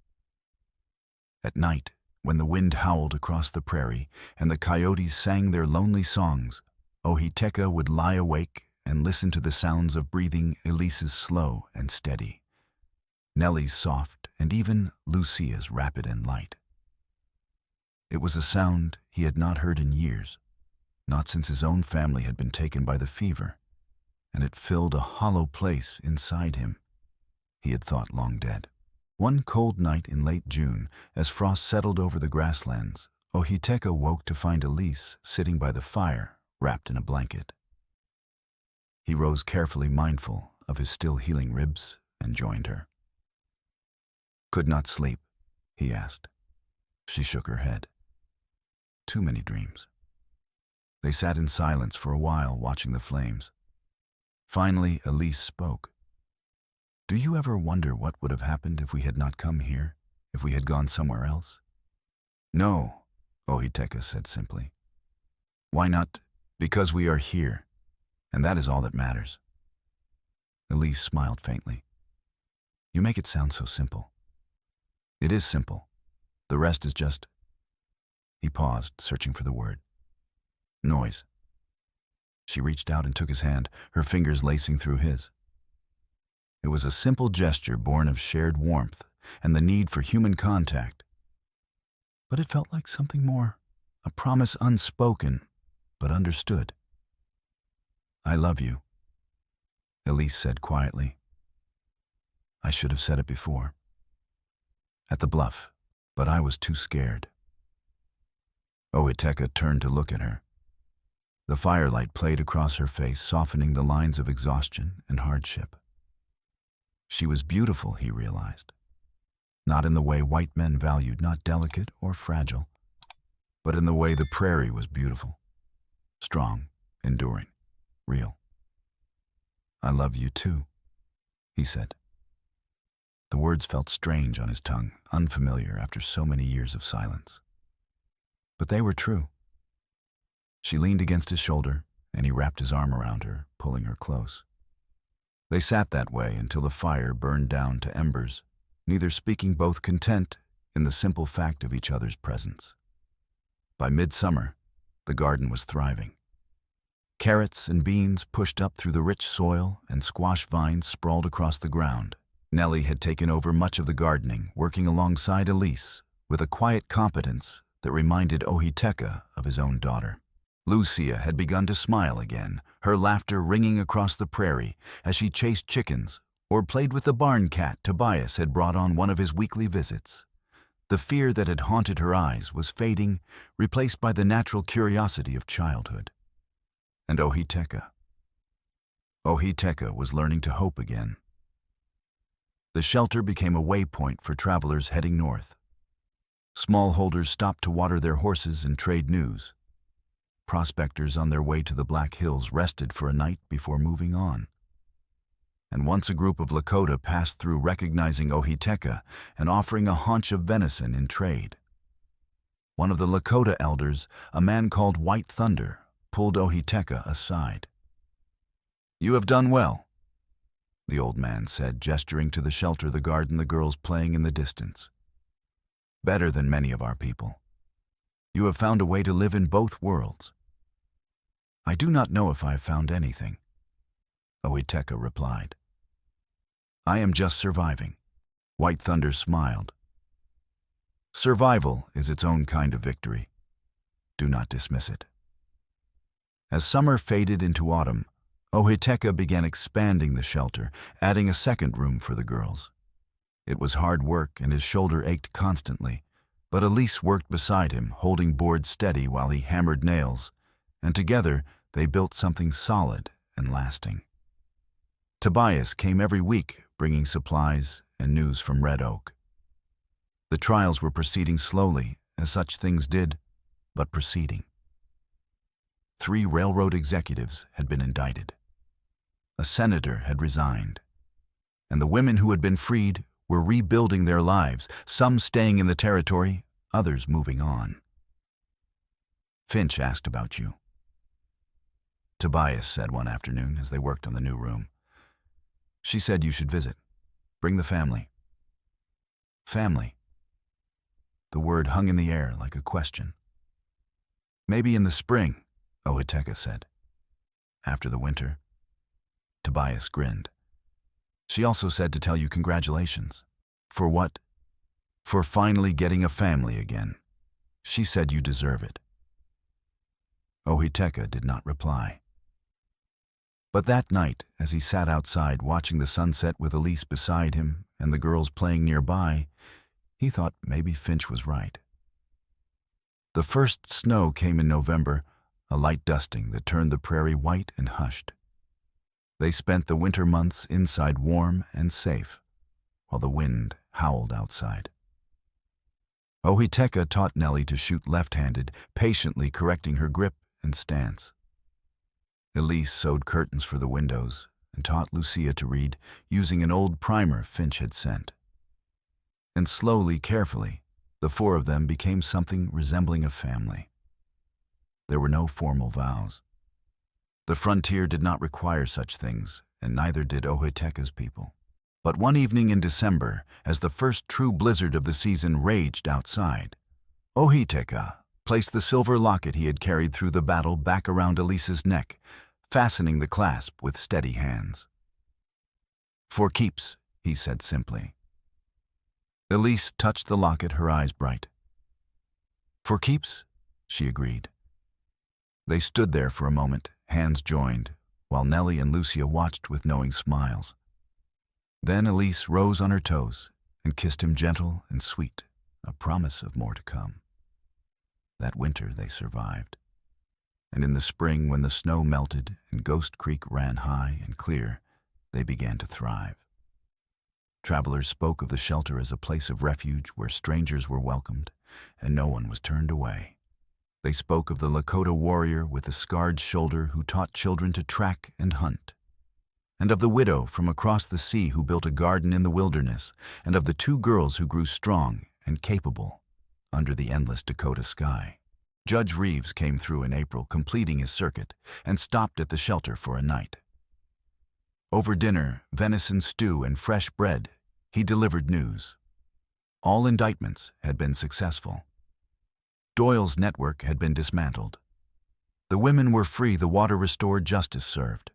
At night, when the wind howled across the prairie and the coyotes sang their lonely songs, Ohiteka would lie awake and listened to the sounds of breathing, Elise's slow and steady, Nellie's soft, and even Lucia's rapid and light. It was a sound he had not heard in years, not since his own family had been taken by the fever, and it filled a hollow place inside him he had thought long dead. One cold night in late June, as frost settled over the grasslands, Ohiteka woke to find Elise sitting by the fire, wrapped in a blanket. He rose carefully, mindful of his still healing ribs, and joined her. "Could not sleep?" he asked. She shook her head. "Too many dreams." They sat in silence for a while, watching the flames. Finally, Elise spoke. "Do you ever wonder what would have happened if we had not come here, if we had gone somewhere else?" "No," Ohiteka said simply. "Why not? Because we are here, and that is all that matters." Elise smiled faintly. "You make it sound so simple." "It is simple. The rest is just—" He paused, searching for the word. "Noise." She reached out and took his hand, her fingers lacing through his. It was a simple gesture born of shared warmth and the need for human contact. But it felt like something more, a promise unspoken, but understood. "I love you," Elise said quietly. "I should have said it before. At the bluff, but I was too scared." Ohiteka turned to look at her. The firelight played across her face, softening the lines of exhaustion and hardship. She was beautiful, he realized. Not in the way white men valued, not delicate or fragile, but in the way the prairie was beautiful. Strong, enduring, real. "I love you too," he said. The words felt strange on his tongue, unfamiliar after so many years of silence. But they were true. She leaned against his shoulder, and he wrapped his arm around her, pulling her close. They sat that way until the fire burned down to embers, neither speaking, both content in the simple fact of each other's presence. By midsummer, the garden was thriving. Carrots and beans pushed up through the rich soil, and squash vines sprawled across the ground. Nellie had taken over much of the gardening, working alongside Elise, with a quiet competence that reminded Ohiteka of his own daughter. Lucia had begun to smile again, her laughter ringing across the prairie as she chased chickens or played with the barn cat Tobias had brought on one of his weekly visits. The fear that had haunted her eyes was fading, replaced by the natural curiosity of childhood. And Ohiteka was learning to hope again. The shelter became a waypoint for travelers heading north. Smallholders stopped to water their horses and trade news. Prospectors on their way to the Black Hills rested for a night before moving on. And once a group of Lakota passed through, recognizing Ohiteka and offering a haunch of venison in trade. One of the Lakota elders, a man called White Thunder, pulled Ohiteka aside. "You have done well," the old man said, gesturing to the shelter, the garden, the girls playing in the distance. "Better than many of our people. You have found a way to live in both worlds." "I do not know if I have found anything," Ohiteka replied. "I am just surviving." White Thunder smiled. "Survival is its own kind of victory. Do not dismiss it." As summer faded into autumn, Ohiteka began expanding the shelter, adding a second room for the girls. It was hard work, and his shoulder ached constantly, but Elise worked beside him, holding boards steady while he hammered nails, and together they built something solid and lasting. Tobias came every week, bringing supplies and news from Red Oak. The trials were proceeding slowly, as such things did, but proceeding. 3 railroad executives had been indicted. A senator had resigned, and the women who had been freed were rebuilding their lives, some staying in the territory, others moving on. "Finch asked about you," Tobias said one afternoon as they worked on the new room. "She said you should visit. Bring the family." Family. The word hung in the air like a question. "Maybe in the spring," Ohiteka said. "After the winter." Tobias grinned. She also said to tell you congratulations. For what? For finally getting a family again. She said you deserve it. Ohiteka did not reply. But that night, as he sat outside watching the sunset with Elise beside him and the girls playing nearby, he thought maybe Finch was right. The first snow came in November, a light dusting that turned the prairie white and hushed. They spent the winter months inside warm and safe, while the wind howled outside. Ohiteka taught Nellie to shoot left-handed, patiently correcting her grip and stance. Elise sewed curtains for the windows and taught Lucia to read using an old primer Finch had sent. And slowly, carefully, the four of them became something resembling a family. There were no formal vows. The frontier did not require such things, and neither did Ohiteka's people. But one evening in December, as the first true blizzard of the season raged outside, Ohiteka placed the silver locket he had carried through the battle back around Elise's neck, fastening the clasp with steady hands. "For keeps," he said simply. Elise touched the locket, her eyes bright. "For keeps," she agreed. They stood there for a moment, hands joined, while Nellie and Lucia watched with knowing smiles. Then Elise rose on her toes and kissed him gentle and sweet, a promise of more to come. That winter they survived. And in the spring, when the snow melted and Ghost Creek ran high and clear, they began to thrive. Travelers spoke of the shelter as a place of refuge where strangers were welcomed and no one was turned away. They spoke of the Lakota warrior with the scarred shoulder who taught children to track and hunt, and of the widow from across the sea who built a garden in the wilderness, and of the two girls who grew strong and capable under the endless Dakota sky. Judge Reeves came through in April, completing his circuit, and stopped at the shelter for a night. Over dinner, venison stew and fresh bread, he delivered news. All indictments had been successful. Doyle's network had been dismantled. The women were free, the water restored, justice served.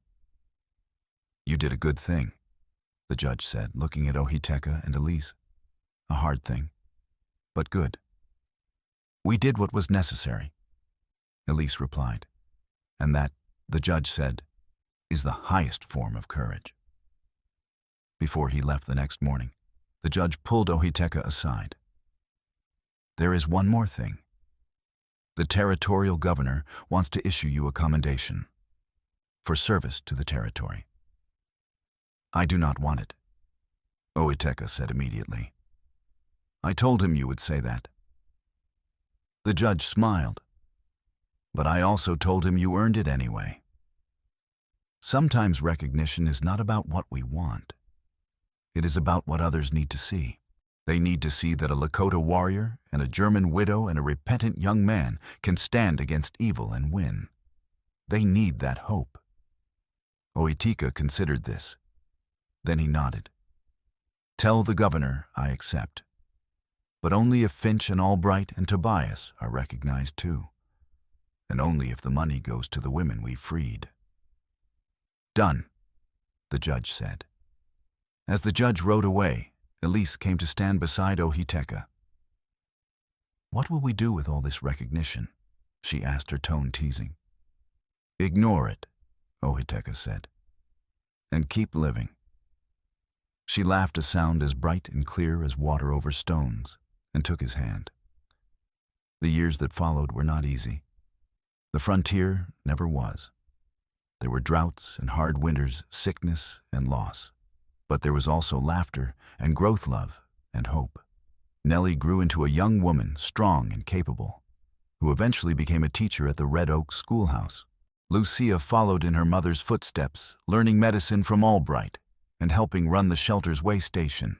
"You did a good thing," the judge said, looking at Ohiteka and Elise. "A hard thing, but good." "We did what was necessary," Elise replied. "And that," the judge said, "is the highest form of courage." Before he left the next morning, the judge pulled Ohiteka aside. "There is one more thing. The territorial governor wants to issue you a commendation for service to the territory." "I do not want it," Ohiteka said immediately. "I told him you would say that." The judge smiled. "But I also told him you earned it anyway." Sometimes recognition is not about what we want. It is about what others need to see. They need to see that a Lakota warrior and a German widow and a repentant young man can stand against evil and win. They need that hope. Ohiteka considered this. Then he nodded. "Tell the governor I accept. But only if Finch and Albright and Tobias are recognized too. And only if the money goes to the women we freed." "Done," the judge said. As the judge rode away, Elise came to stand beside Ohiteka. "What will we do with all this recognition?" she asked, her tone teasing. "Ignore it," Ohiteka said, "and keep living." She laughed a sound as bright and clear as water over stones, and took his hand. The years that followed were not easy. The frontier never was. There were droughts and hard winters, sickness and loss. But there was also laughter and growth, love and hope. Nellie grew into a young woman, strong and capable, who eventually became a teacher at the Red Oak schoolhouse. Lucia followed in her mother's footsteps, learning medicine from Albright and helping run the shelter's way station.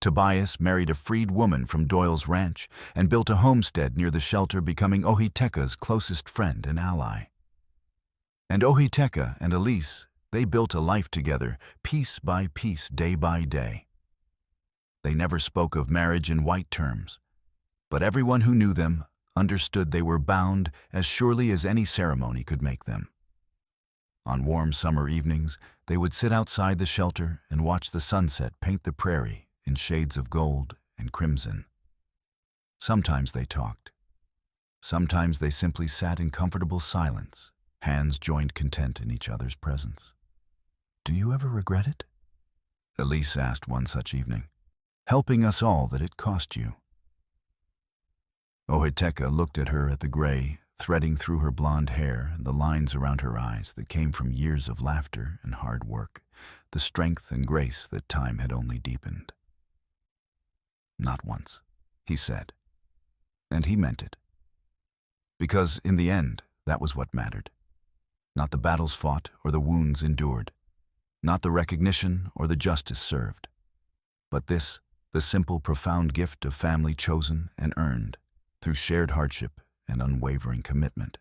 Tobias married a freed woman from Doyle's ranch and built a homestead near the shelter, becoming Ohiteka's closest friend and ally. And Ohiteka and Elise, they built a life together, piece by piece, day by day. They never spoke of marriage in white terms, but everyone who knew them understood they were bound as surely as any ceremony could make them. On warm summer evenings, they would sit outside the shelter and watch the sunset paint the prairie in shades of gold and crimson. Sometimes they talked. Sometimes they simply sat in comfortable silence, hands joined content in each other's presence. "Do you ever regret it?" Elise asked one such evening. "Helping us all that it cost you." Ohiteka looked at her, at the gray, threading through her blonde hair and the lines around her eyes that came from years of laughter and hard work, the strength and grace that time had only deepened. "Not once," he said. And he meant it. Because in the end, that was what mattered. Not the battles fought or the wounds endured. Not the recognition or the justice served. But this, the simple, profound gift of family chosen and earned through shared hardship and unwavering commitment.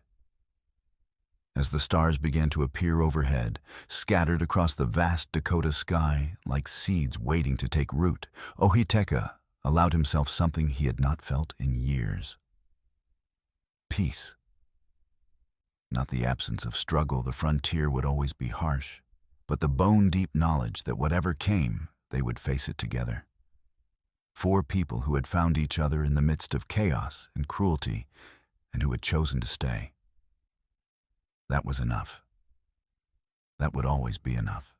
As the stars began to appear overhead, scattered across the vast Dakota sky like seeds waiting to take root, Ohiteka allowed himself something he had not felt in years. Peace. Not the absence of struggle. The frontier would always be harsh, but the bone-deep knowledge that whatever came, they would face it together. 4 people who had found each other in the midst of chaos and cruelty, and who had chosen to stay. That was enough. That would always be enough.